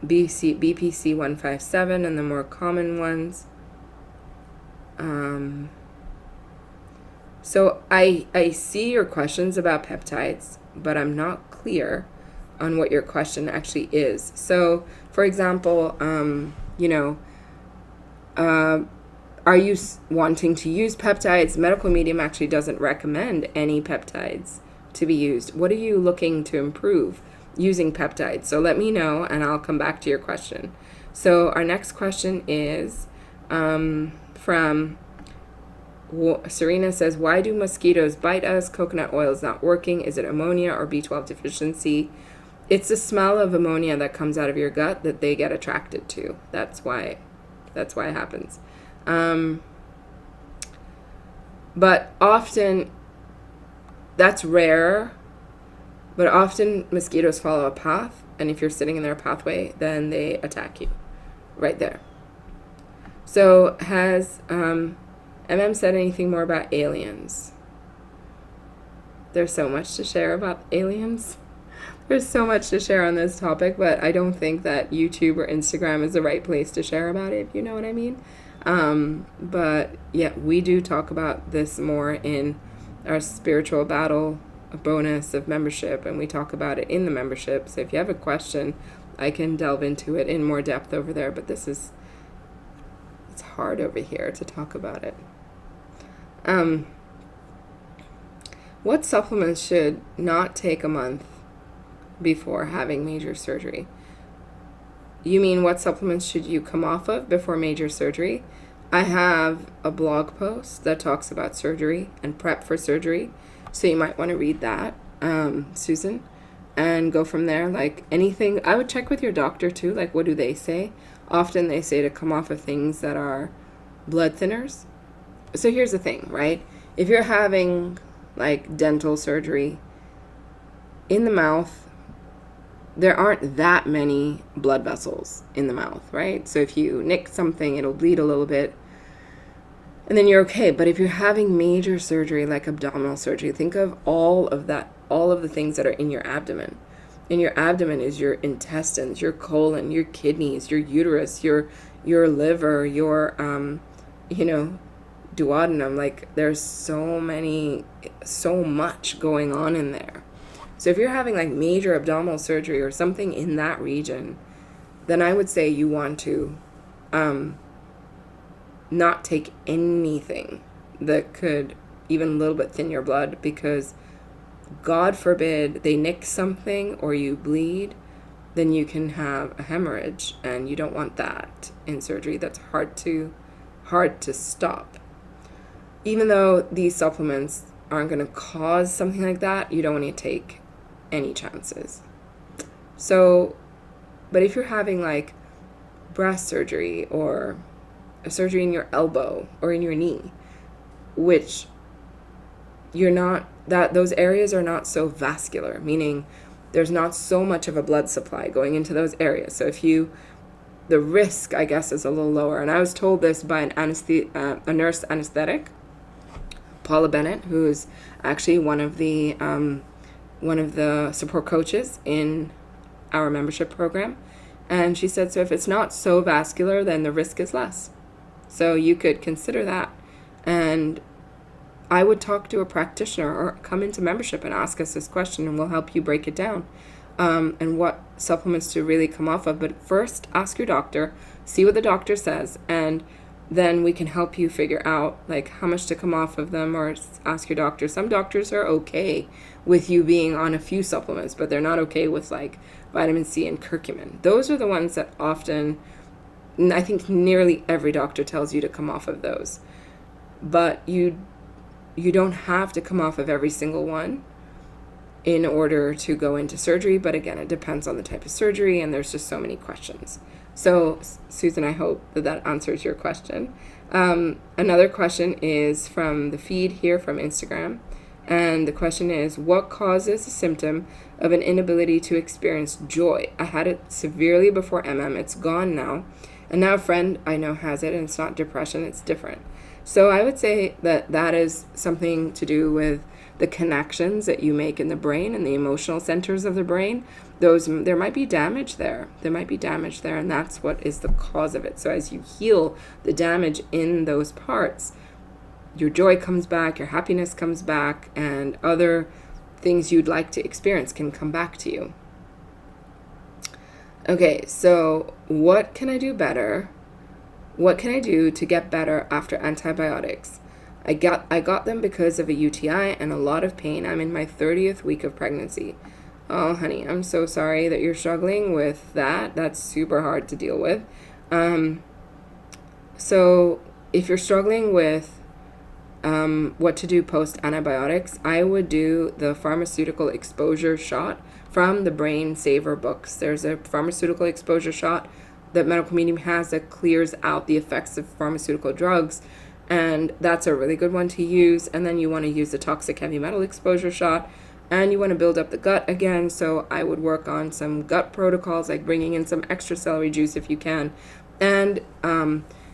BPC 157 and the more common ones. So I see your questions about peptides, but I'm not clear on what your question actually is. So, for example, are you wanting to use peptides? Medical Medium actually doesn't recommend any peptides to be used. What are you looking to improve using peptides? So let me know, and I'll come back to your question. So our next question is from Serena says, why do mosquitoes bite us? Coconut oil is not working. Is it ammonia or B12 deficiency? It's the smell of ammonia that comes out of your gut that they get attracted to. That's why it happens. But often, that's rare, but often mosquitoes follow a path, and if you're sitting in their pathway, then they attack you right there. So has MM said anything more about aliens? There's so much to share about aliens. There's so much to share on this topic, but I don't think that YouTube or Instagram is the right place to share about it, if you know what I mean. But yeah, we do talk about this more in our spiritual battle bonus of membership, and we talk about it in the membership. So if you have a question, I can delve into it in more depth over there, but it's hard over here to talk about it. What supplements should not take a month before having major surgery? You mean what supplements should you come off of before major surgery? I have a blog post that talks about surgery and prep for surgery, so you might want to read that, Susan, and go from there. Like anything, I would check with your doctor too, like what do they say? Often they say to come off of things that are blood thinners. So here's the thing, right? If you're having like dental surgery, in the mouth, there aren't that many blood vessels in the mouth, right? So if you nick something, it'll bleed a little bit, and then you're okay. But if you're having major surgery, like abdominal surgery, think of all of the things that are in your abdomen. In your abdomen is your intestines, your colon, your kidneys, your uterus, your liver, your duodenum. Like there's so much going on in there. So if you're having like major abdominal surgery or something in that region, then I would say you want to not take anything that could even a little bit thin your blood, because God forbid they nick something or you bleed, then you can have a hemorrhage, and you don't want that in surgery. That's hard to stop. even though these supplements aren't going to cause something like that, you don't want to take any chances. So, but if you're having like breast surgery or a surgery in your elbow or in your knee, which you're not, that those areas are not so vascular, meaning there's not so much of a blood supply going into those areas. So if you, the risk, I guess, is a little lower. And I was told this by a nurse anesthetic, Paula Bennett, who is actually one of the support coaches in our membership program. And she said, so if it's not so vascular, then the risk is less. So you could consider that. And I would talk to a practitioner or come into membership and ask us this question, and we'll help you break it down and what supplements to really come off of. But first, ask your doctor, see what the doctor says, and then we can help you figure out like how much to come off of them, or ask your doctor. Some doctors are okay with you being on a few supplements, but they're not okay with like vitamin C and curcumin. Those are the ones that often, I think nearly every doctor tells you to come off of those. But you don't have to come off of every single one in order to go into surgery. But again, it depends on the type of surgery, and there's just so many questions. So, Susan, I hope that answers your question. Another question is from the feed here from Instagram. And the question is, what causes a symptom of an inability to experience joy? I had it severely before It's gone now. And now a friend I know has it, and it's not depression, it's different. So I would say that that is something to do with the connections that you make in the brain and the emotional centers of the brain. There might be damage there. And that's what is the cause of it. So as you heal the damage in those parts, your joy comes back, your happiness comes back, and other things you'd like to experience can come back to you. Okay, so what can I do better? What can I do to get better after antibiotics? I got them because of a UTI and a lot of pain. I'm in my 30th week of pregnancy. Oh, honey, I'm so sorry that you're struggling with that. That's super hard to deal with. So if you're struggling with what to do post antibiotics, I would do the pharmaceutical exposure shot from the Brain Saver books. There's a pharmaceutical exposure shot that Medical Medium has that clears out the effects of pharmaceutical drugs, and that's a really good one to use. And then you want to use the toxic heavy metal exposure shot, and you want to build up the gut again. So I would work on some gut protocols, like bringing in some extra celery juice if you can. And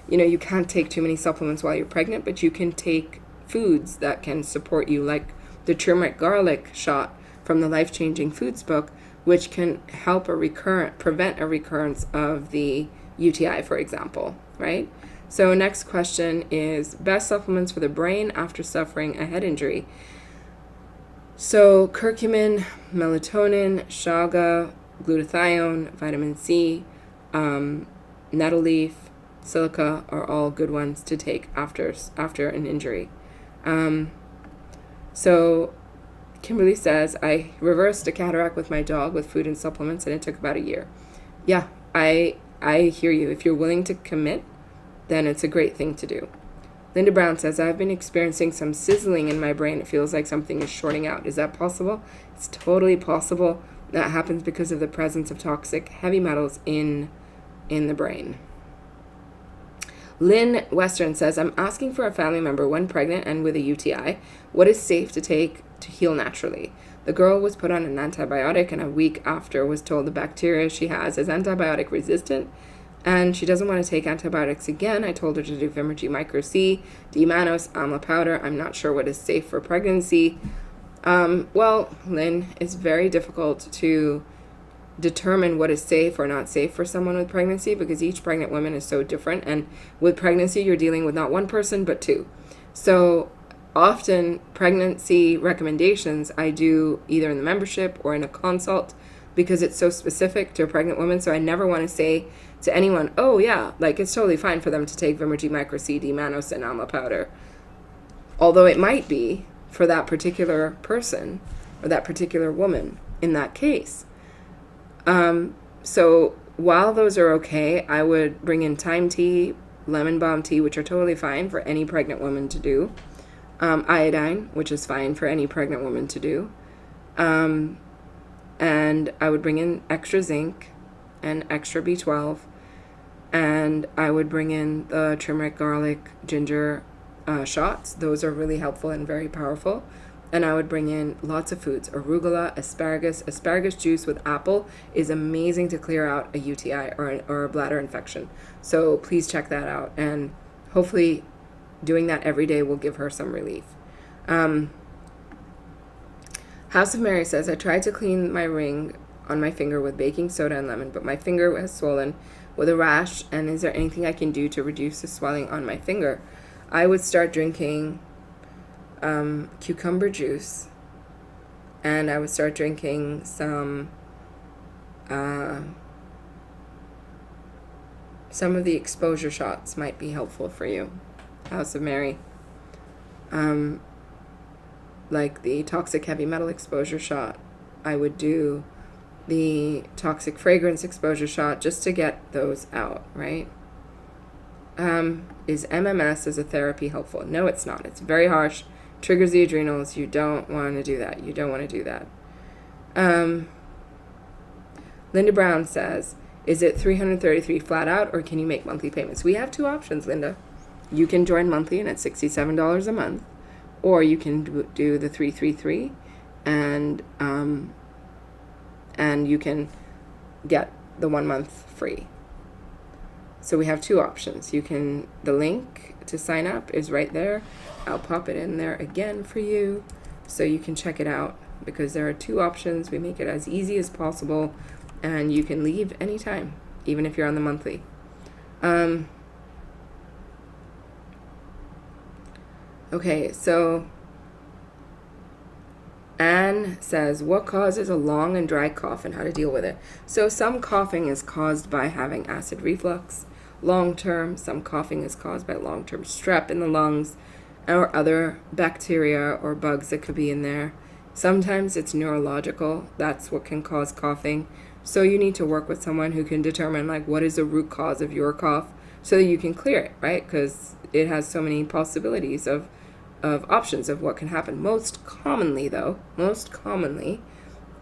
you can't take too many supplements while you're pregnant, but you can take foods that can support you, like the turmeric garlic shot from the Life Changing Foods book, which can help prevent a recurrence of the UTI, for example, right? So next question is best supplements for the brain after suffering a head injury. So curcumin, melatonin, chaga, glutathione, vitamin C, nettle leaf, silica are all good ones to take after an injury. So Kimberly says, I reversed a cataract with my dog with food and supplements, and it took about a year. Yeah, I hear you. If you're willing to commit, then it's a great thing to do. Linda Brown says, I've been experiencing some sizzling in my brain. It feels like something is shorting out. Is that possible? It's totally possible. That happens because of the presence of toxic heavy metals in the brain. Lynn Western says, I'm asking for a family member when pregnant and with a UTI, what is safe to take to heal naturally? The girl was put on an antibiotic, and a week after was told the bacteria she has is antibiotic resistant, and she doesn't want to take antibiotics again. I told her to do Vimergy Micro C, D-mannose, amla powder. I'm not sure what is safe for pregnancy. Well, Lynn, it's very difficult to determine what is safe or not safe for someone with pregnancy, because each pregnant woman is so different, and with pregnancy you're dealing with not one person but two. So often pregnancy recommendations I do either in the membership or in a consult, because it's so specific to a pregnant woman. So I never want to say to anyone, oh yeah, like it's totally fine for them to take Vimergy Micro C, D-mannose, and amla powder, although it might be for that particular person or that particular woman in that case. So while those are okay, I would bring in thyme tea, lemon balm tea, which are totally fine for any pregnant woman to do. iodine, which is fine for any pregnant woman to do. And I would bring in extra zinc and extra B12. And I would bring in the turmeric, garlic, ginger shots. Those are really helpful and very powerful. And I would bring in lots of foods. Arugula, asparagus. Asparagus juice with apple is amazing to clear out a UTI or a bladder infection. So please check that out. And hopefully doing that every day will give her some relief. House of Mary says, I tried to clean my ring on my finger with baking soda and lemon, but my finger has swollen with a rash, and is there anything I can do to reduce the swelling on my finger? I would start drinking cucumber juice, and I would start drinking some of the exposure shots might be helpful for you. House of Mary. Like the toxic heavy metal exposure shot. I would do the toxic fragrance exposure shot just to get those out, right? Is MMS as a therapy helpful? No, it's not. It's very harsh. Triggers the adrenals. You don't want to do that. You don't want to do that. Linda Brown says, is it $333 flat out, or can you make monthly payments? We have two options, Linda. You can join monthly, and it's $67 a month, or you can do the $333, and you can get the 1 month free. So we have two options. The link to sign up is right there. I'll pop it in there again for you so you can check it out, because there are two options. We make it as easy as possible, and you can leave anytime, even if you're on the monthly. Okay, so Anne says, what causes a long and dry cough and how to deal with it? So some coughing is caused by having acid reflux long-term. Some coughing is caused by long-term strep in the lungs or other bacteria or bugs that could be in there. Sometimes it's neurological. That's what can cause coughing. So you need to work with someone who can determine like what is the root cause of your cough so that you can clear it, right? Because it has so many possibilities of options of what can happen. Most commonly,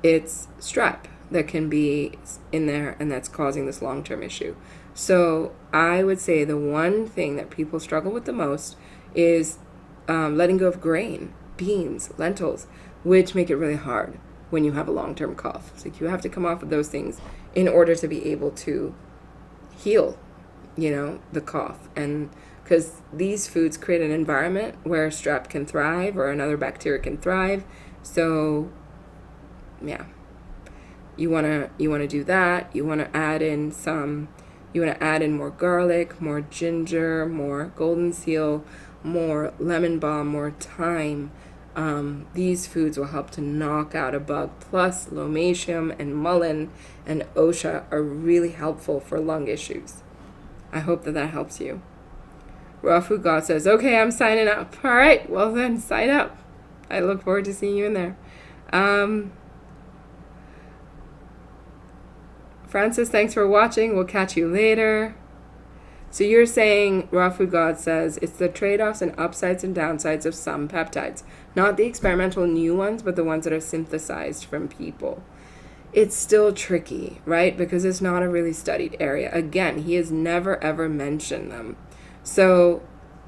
it's strep that can be in there, and that's causing this long-term issue. So I would say the one thing that people struggle with the most is letting go of grain, beans, lentils, which make it really hard when you have a long-term cough. So you have to come off of those things in order to be able to heal, the cough. And because these foods create an environment where strep can thrive or another bacteria can thrive. So yeah, you want to do that. You want to add in more garlic, more ginger, more golden seal, more lemon balm, more thyme. These foods will help to knock out a bug. Plus lomatium and mullein and osha are really helpful for lung issues. I hope that helps you. Raw Food God says, okay, I'm signing up. All right, well then, sign up. I look forward to seeing you in there. Francis, thanks for watching. We'll catch you later. So you're saying, Raw Food God says, it's the trade-offs and upsides and downsides of some peptides. Not the experimental new ones, but the ones that are synthesized from people. It's still tricky, right? Because it's not a really studied area. Again, he has never, ever mentioned them. So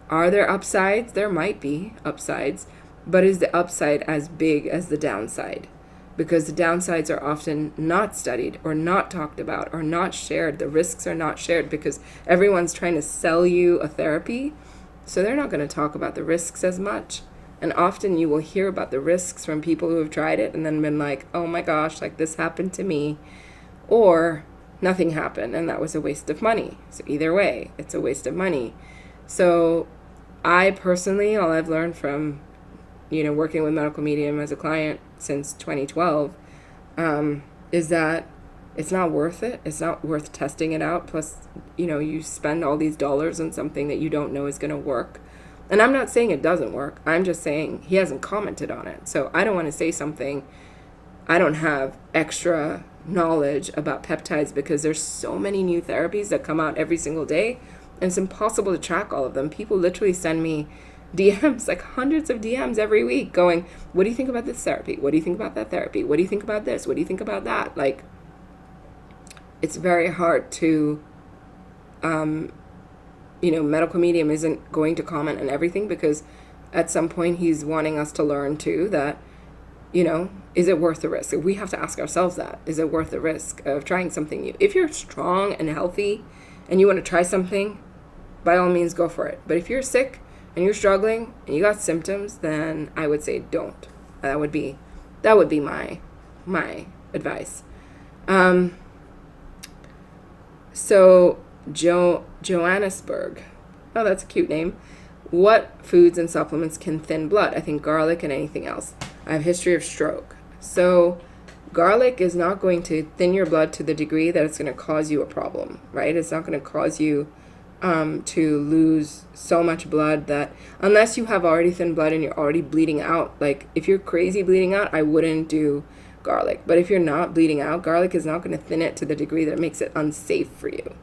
are there upsides? There might be upsides, but is the upside as big as the downside? Because the downsides are often not studied or not talked about or not shared. The risks are not shared because everyone's trying to sell you a therapy. So they're not going to talk about the risks as much. And often you will hear about the risks from people who have tried it and then been like, oh my gosh, like this happened to me. Or nothing happened and that was a waste of money. So either way, it's a waste of money. So I personally, all I've learned from, working with Medical Medium as a client since 2012, is that it's not worth it. It's not worth testing it out. Plus, you spend all these dollars on something that you don't know is going to work. And I'm not saying it doesn't work. I'm just saying he hasn't commented on it. So I don't want to say something. I don't have extra knowledge about peptides because there's so many new therapies that come out every single day. And it's impossible to track all of them. People literally send me DMs, like hundreds of DMs every week going, what do you think about this therapy? What do you think about that therapy? What do you think about this? What do you think about that? Like, it's very hard to, medical medium isn't going to comment on everything, because at some point he's wanting us to learn too that, is it worth the risk? We have to ask ourselves that. Is it worth the risk of trying something new? If you're strong and healthy and you want to try something, by all means go for it. But if you're sick and you're struggling and you got symptoms, then I would say don't. That would be my advice. So Johannesburg. Oh, that's a cute name. What foods and supplements can thin blood? I think garlic and anything else. I have a history of stroke. So garlic is not going to thin your blood to the degree that it's going to cause you a problem, right? It's not going to cause you to lose so much blood that, unless you have already thin blood and you're already bleeding out, like if you're crazy bleeding out, I wouldn't do garlic. But if you're not bleeding out, garlic is not going to thin it to the degree that it makes it unsafe for you,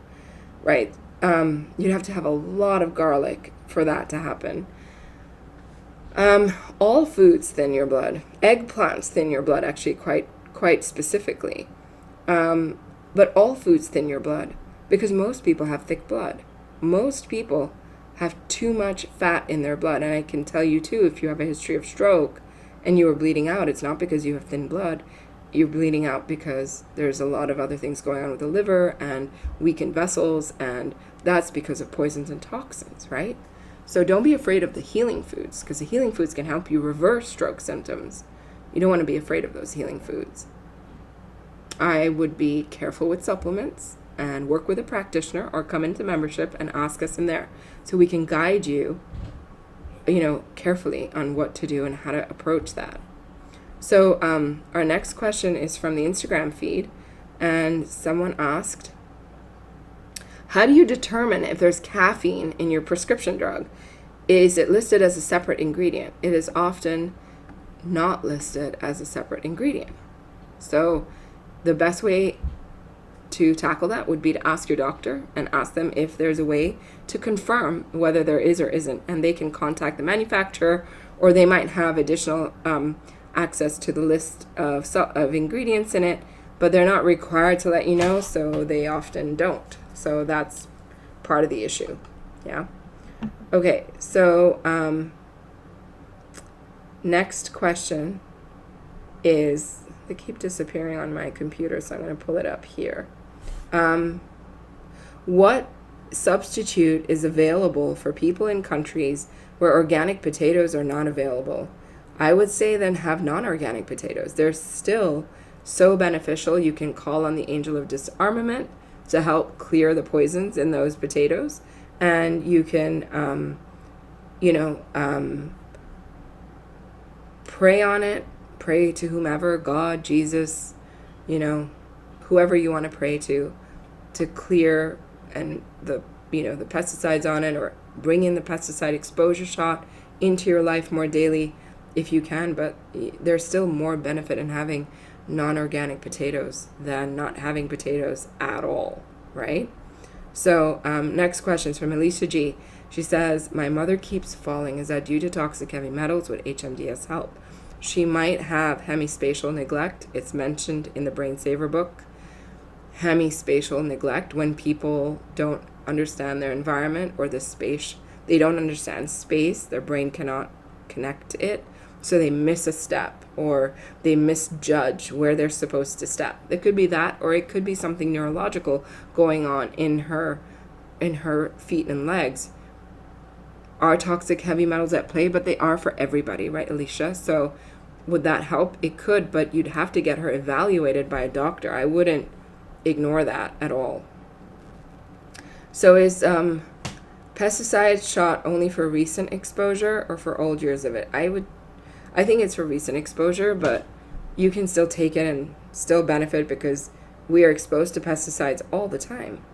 right? You'd have to have a lot of garlic for that to happen. All foods thin your blood. Eggplants thin your blood, actually, quite specifically. But all foods thin your blood, because most people have thick blood. Most people have too much fat in their blood. And I can tell you too, if you have a history of stroke and you are bleeding out, it's not because you have thin blood. You're bleeding out because there's a lot of other things going on with the liver and weakened vessels, and that's because of poisons and toxins, right? So don't be afraid of the healing foods, because the healing foods can help you reverse stroke symptoms. You don't want to be afraid of those healing foods. I would be careful with supplements and work with a practitioner, or come into membership and ask us in there so we can guide you, carefully on what to do and how to approach that. So our next question is from the Instagram feed, and someone asked, how do you determine if there's caffeine in your prescription drug? Is it listed as a separate ingredient? It is often not listed as a separate ingredient. So the best way to tackle that would be to ask your doctor and ask them if there's a way to confirm whether there is or isn't, and they can contact the manufacturer, or they might have additional access to the list of ingredients in it, but they're not required to let you know, so they often don't. So that's part of the issue. Yeah. Okay, so next question is, they keep disappearing on my computer, so I'm going to pull it up here. What substitute is available for people in countries where organic potatoes are not available? I would say then have non-organic potatoes. They're still so beneficial. You can call on the angel of disarmament to help clear the poisons in those potatoes, and you can pray on it, pray to whomever, God, Jesus, whoever you want to pray to clear and the pesticides on it, or bring in the pesticide exposure shot into your life more daily if you can. But there's still more benefit in having non-organic potatoes than not having potatoes at all, right? So next question is from Alicia G. She says, my mother keeps falling. Is that due to toxic heavy metals? Would HMDS help? She might have hemispatial neglect. It's mentioned in the Brain Saver book. Hemispatial neglect, when people don't understand their environment or the space. They don't understand space. Their brain cannot connect it. So they miss a step, or they misjudge where they're supposed to step. It could be that, or it could be something neurological going on in her feet and legs. Are toxic heavy metals at play? But they are for everybody, right, Alicia? So would that help? It could, but you'd have to get her evaluated by a doctor. I wouldn't ignore that at all. So is pesticide shot only for recent exposure or for old years of it? I think it's for recent exposure, but you can still take it and still benefit, because we are exposed to pesticides all the time.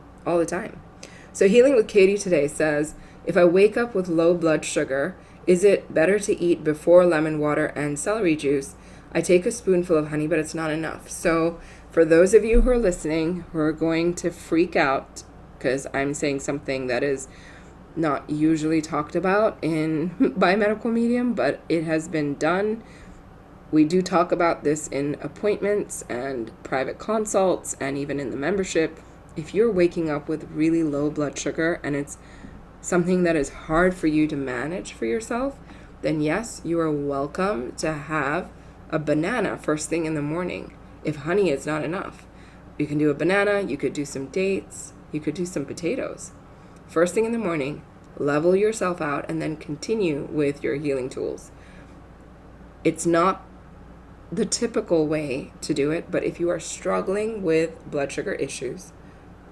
So Healing with Katie today says, if I wake up with low blood sugar, is it better to eat before lemon water and celery juice? I take a spoonful of honey, but it's not enough. So for those of you who are listening, who are going to freak out because I'm saying something that is not usually talked about in biomedical medium, but it has been done. We do talk about this in appointments and private consults and even in the membership. If you're waking up with really low blood sugar and it's something that is hard for you to manage for yourself, then yes, you are welcome to have a banana first thing in the morning. If honey is not enough, you can do a banana, you could do some dates, you could do some potatoes. First thing in the morning, level yourself out, and then continue with your healing tools. It's not the typical way to do it, but if you are struggling with blood sugar issues,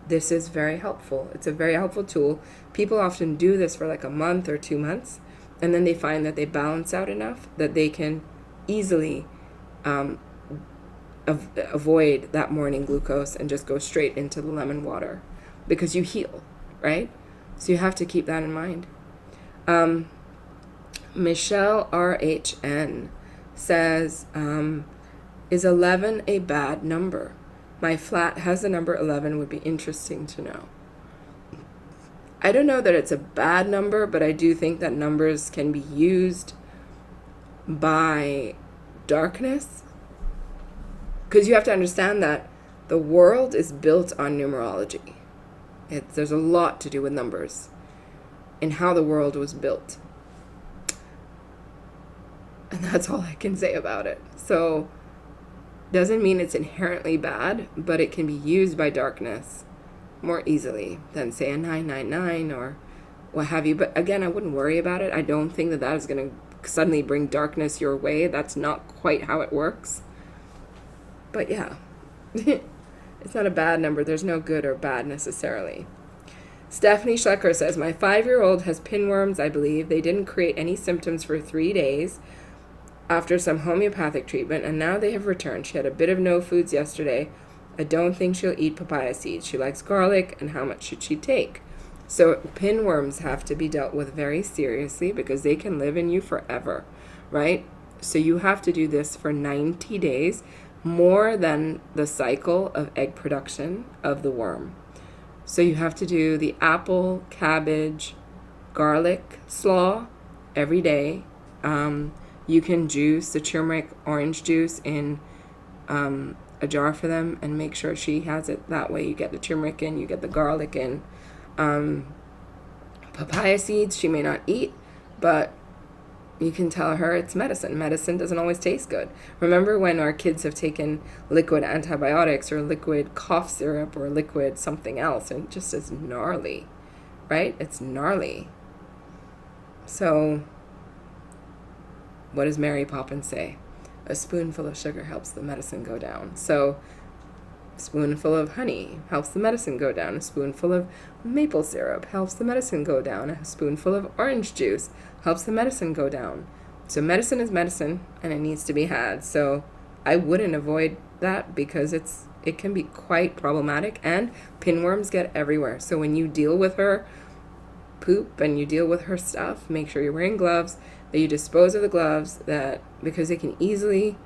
this is very helpful. It's a very helpful tool. People often do this for like a month or 2 months, and then they find that they balance out enough that they can easily avoid that morning glucose and just go straight into the lemon water because you heal, right? So you have to keep that in mind. Michelle RHN says, is 11 a bad number? My flat has the number 11, would be interesting to know. I don't know that it's a bad number, but I do think that numbers can be used by darkness. Because you have to understand that the world is built on numerology. There's a lot to do with numbers and how the world was built. And that's all I can say about it. So, doesn't mean it's inherently bad, but it can be used by darkness more easily than, say, a 999 or what have you. But again, I wouldn't worry about it. I don't think that that is going to suddenly bring darkness your way. That's not quite how it works. But yeah, it's not a bad number. There's no good or bad necessarily. Stephanie Schlecker says, my 5-year-old has pinworms, I believe. They didn't create any symptoms for 3 days after some homeopathic treatment, and now they have returned. She had a bit of no foods yesterday. I don't think she'll eat papaya seeds. She likes garlic, and how much should she take? So pinworms have to be dealt with very seriously because they can live in you forever, right? So you have to do this for 90 days, more than the cycle of egg production of the worm. So you have to do the apple, cabbage, garlic slaw every day. You can juice the turmeric orange juice in a jar for them and make sure she has it. That way you get the turmeric in, you get the garlic in. Papaya seeds she may not eat, but you can tell her it's medicine. Medicine doesn't always taste good. Remember when our kids have taken liquid antibiotics or liquid cough syrup or liquid something else, and it just is gnarly, right? It's gnarly. So what does Mary Poppins say? A spoonful of sugar helps the medicine go down. So a spoonful of honey helps the medicine go down. A spoonful of maple syrup helps the medicine go down. A spoonful of orange juice helps the medicine go down. So medicine is medicine, and it needs to be had. So I wouldn't avoid that because it can be quite problematic, and pinworms get everywhere. So when you deal with her poop and you deal with her stuff, make sure you're wearing gloves, that you dispose of the gloves, that because they can easily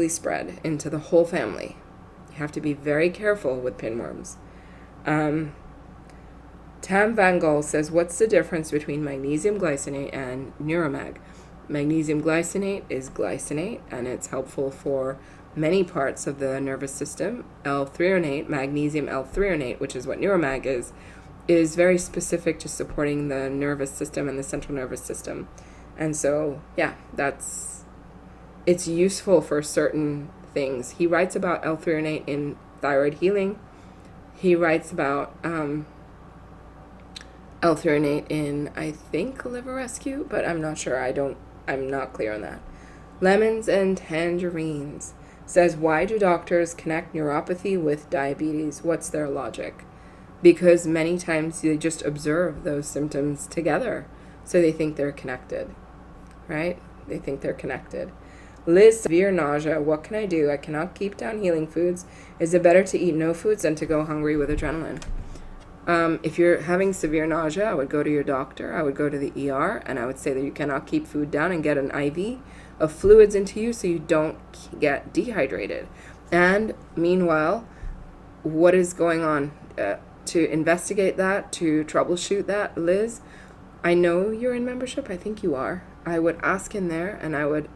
spread into the whole family. You have to be very careful with pinworms. Tam Van Gogh says, what's the difference between magnesium glycinate and Neuromag? Magnesium glycinate is glycinate, and it's helpful for many parts of the nervous system. L-threonate, magnesium L-threonate, which is what Neuromag is very specific to supporting the nervous system and the central nervous system. And so, yeah, it's useful for certain things. He writes about L-threonate in thyroid healing. He writes about L-threonate in, I think, liver rescue, but I'm not sure. I'm not clear on that. Lemons and tangerines says, why do doctors connect neuropathy with diabetes? What's their logic? Because many times they just observe those symptoms together, so they think they're connected, right? They think they're connected. Liz, severe nausea. What can I do? I cannot keep down healing foods. Is it better to eat no foods than to go hungry with adrenaline? If you're having severe nausea, I would go to your doctor. I would go to the ER, and I would say that you cannot keep food down and get an IV of fluids into you so you don't get dehydrated. And meanwhile, what is going on to investigate that, to troubleshoot that, Liz, I know you're in membership. I think you are. I would ask in there, and I would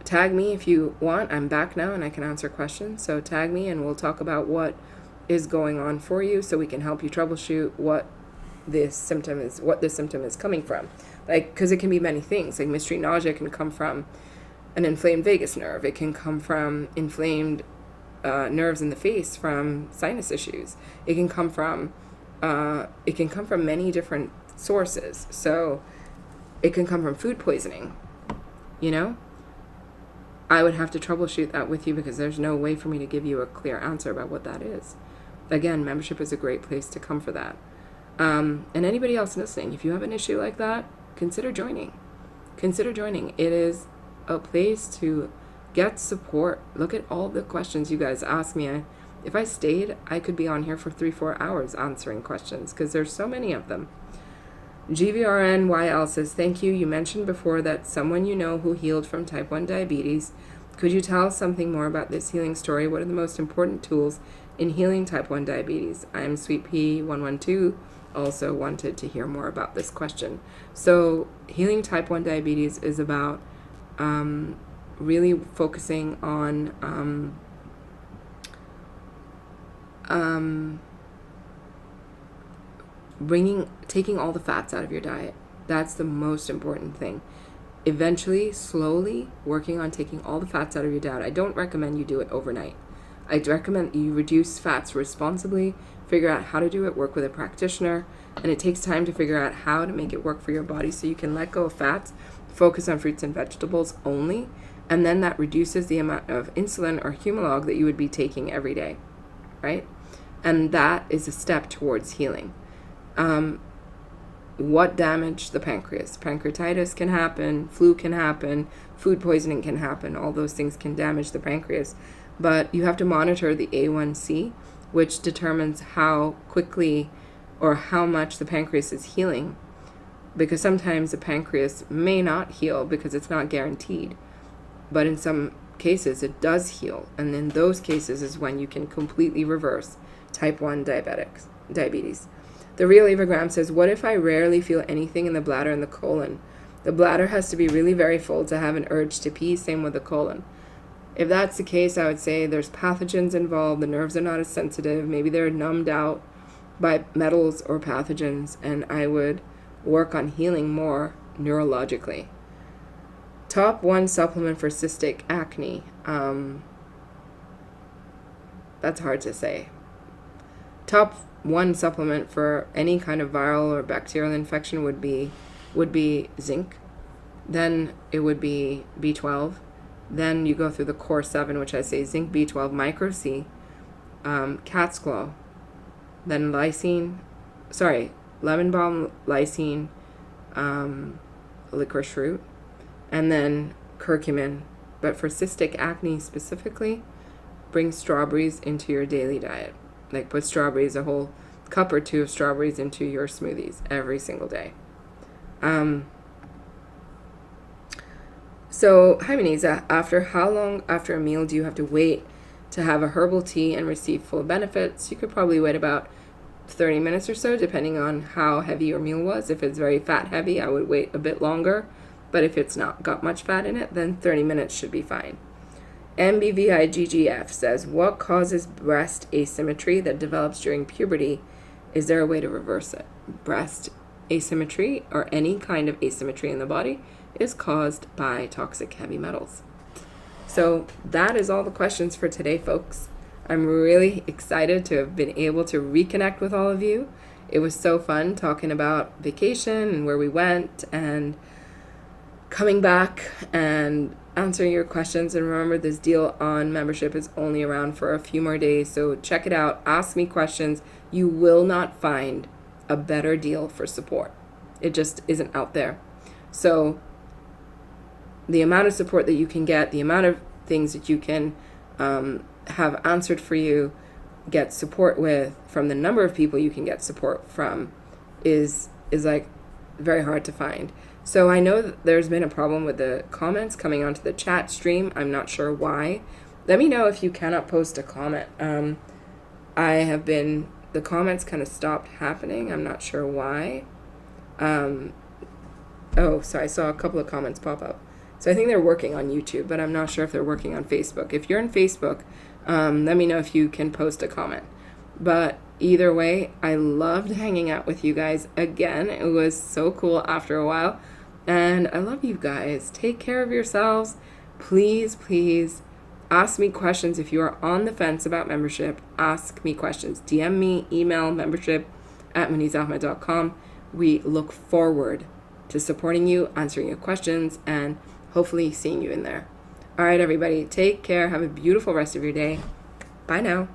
tag me if you want. I'm back now and I can answer questions. So tag me and we'll talk about what is going on for you so we can help you troubleshoot what this symptom is coming from. Like, because it can be many things. Like mystery nausea can come from an inflamed vagus nerve. It can come from inflamed nerves in the face from sinus issues. It can come from many different sources. So it can come from food poisoning, you know? I would have to troubleshoot that with you because there's no way for me to give you a clear answer about what that is. Again, membership is a great place to come for that. And anybody else listening, if you have an issue like that, consider joining. Consider joining. It is a place to get support. Look at all the questions you guys ask me. If I stayed, I could be on here for 3-4 hours answering questions because there's so many of them. GVRNYL says, thank you. You mentioned before that someone you know who healed from type 1 diabetes. Could you tell us something more about this healing story? What are the most important tools in healing type 1 diabetes? I am Sweet P112. Also wanted to hear more about this question. So healing type 1 diabetes is about really focusing on taking all the fats out of your diet. That's the most important thing. Eventually, slowly working on taking all the fats out of your diet. I don't recommend you do it overnight. I recommend you reduce fats responsibly, figure out how to do it, work with a practitioner, and it takes time to figure out how to make it work for your body so you can let go of fats, focus on fruits and vegetables only, and then that reduces the amount of insulin or Humalog that you would be taking every day, right? And that is a step towards healing. What damage the pancreas? Pancreatitis can happen, flu can happen, food poisoning can happen. All those things can damage the pancreas. But you have to monitor the A1C, which determines how quickly or how much the pancreas is healing. Because sometimes the pancreas may not heal because it's not guaranteed. But in some cases, it does heal. And in those cases is when you can completely reverse type 1 diabetes. The Real Evagram says, what if I rarely feel anything in the bladder and the colon? The bladder has to be really very full to have an urge to pee, same with the colon. If that's the case, I would say there's pathogens involved, the nerves are not as sensitive, maybe they're numbed out by metals or pathogens, and I would work on healing more neurologically. Top 1 supplement for cystic acne. That's hard to say. Top 1 supplement for any kind of viral or bacterial infection would be zinc. Then it would be B12. Then you go through the core 7, which I say zinc, B12, micro C, cat's claw, then lemon balm, lysine, licorice root, and then curcumin. But for cystic acne specifically, bring strawberries into your daily diet. Like put strawberries, a whole cup or 2 of strawberries into your smoothies every single day. So, hi Muneeza, after how long after a meal do you have to wait to have a herbal tea and receive full benefits? You could probably wait about 30 minutes or so, depending on how heavy your meal was. If it's very fat heavy, I would wait a bit longer. But if it's not got much fat in it, then 30 minutes should be fine. MBVIGGF says, what causes breast asymmetry that develops during puberty? Is there a way to reverse it? Breast asymmetry, or any kind of asymmetry in the body, is caused by toxic heavy metals. So that is all the questions for today, folks. I'm really excited to have been able to reconnect with all of you. It was so fun talking about vacation and where we went and coming back and answering your questions. And remember, this deal on membership is only around for a few more days, so check it out. Ask me questions. You will not find a better deal for support. It just isn't out there. So the amount of support that you can get, the amount of things that you can have answered for you, get support with, from the number of people you can get support from, is like very hard to find. So I know that there's been a problem with the comments coming onto the chat stream. I'm not sure why. Let me know if you cannot post a comment. I have been the comments kind of stopped happening. I'm not sure why. Oh, so I saw a couple of comments pop up. So I think they're working on YouTube, but I'm not sure if they're working on Facebook. If you're on Facebook, let me know if you can post a comment. But either way, I loved hanging out with you guys again. It was so cool after a while. And I love you guys. Take care of yourselves. Please, please ask me questions. If you are on the fence about membership, ask me questions. DM me, email membership@muneezaahmed.com. We look forward to supporting you, answering your questions, and hopefully seeing you in there. All right, everybody, take care. Have a beautiful rest of your day. Bye now.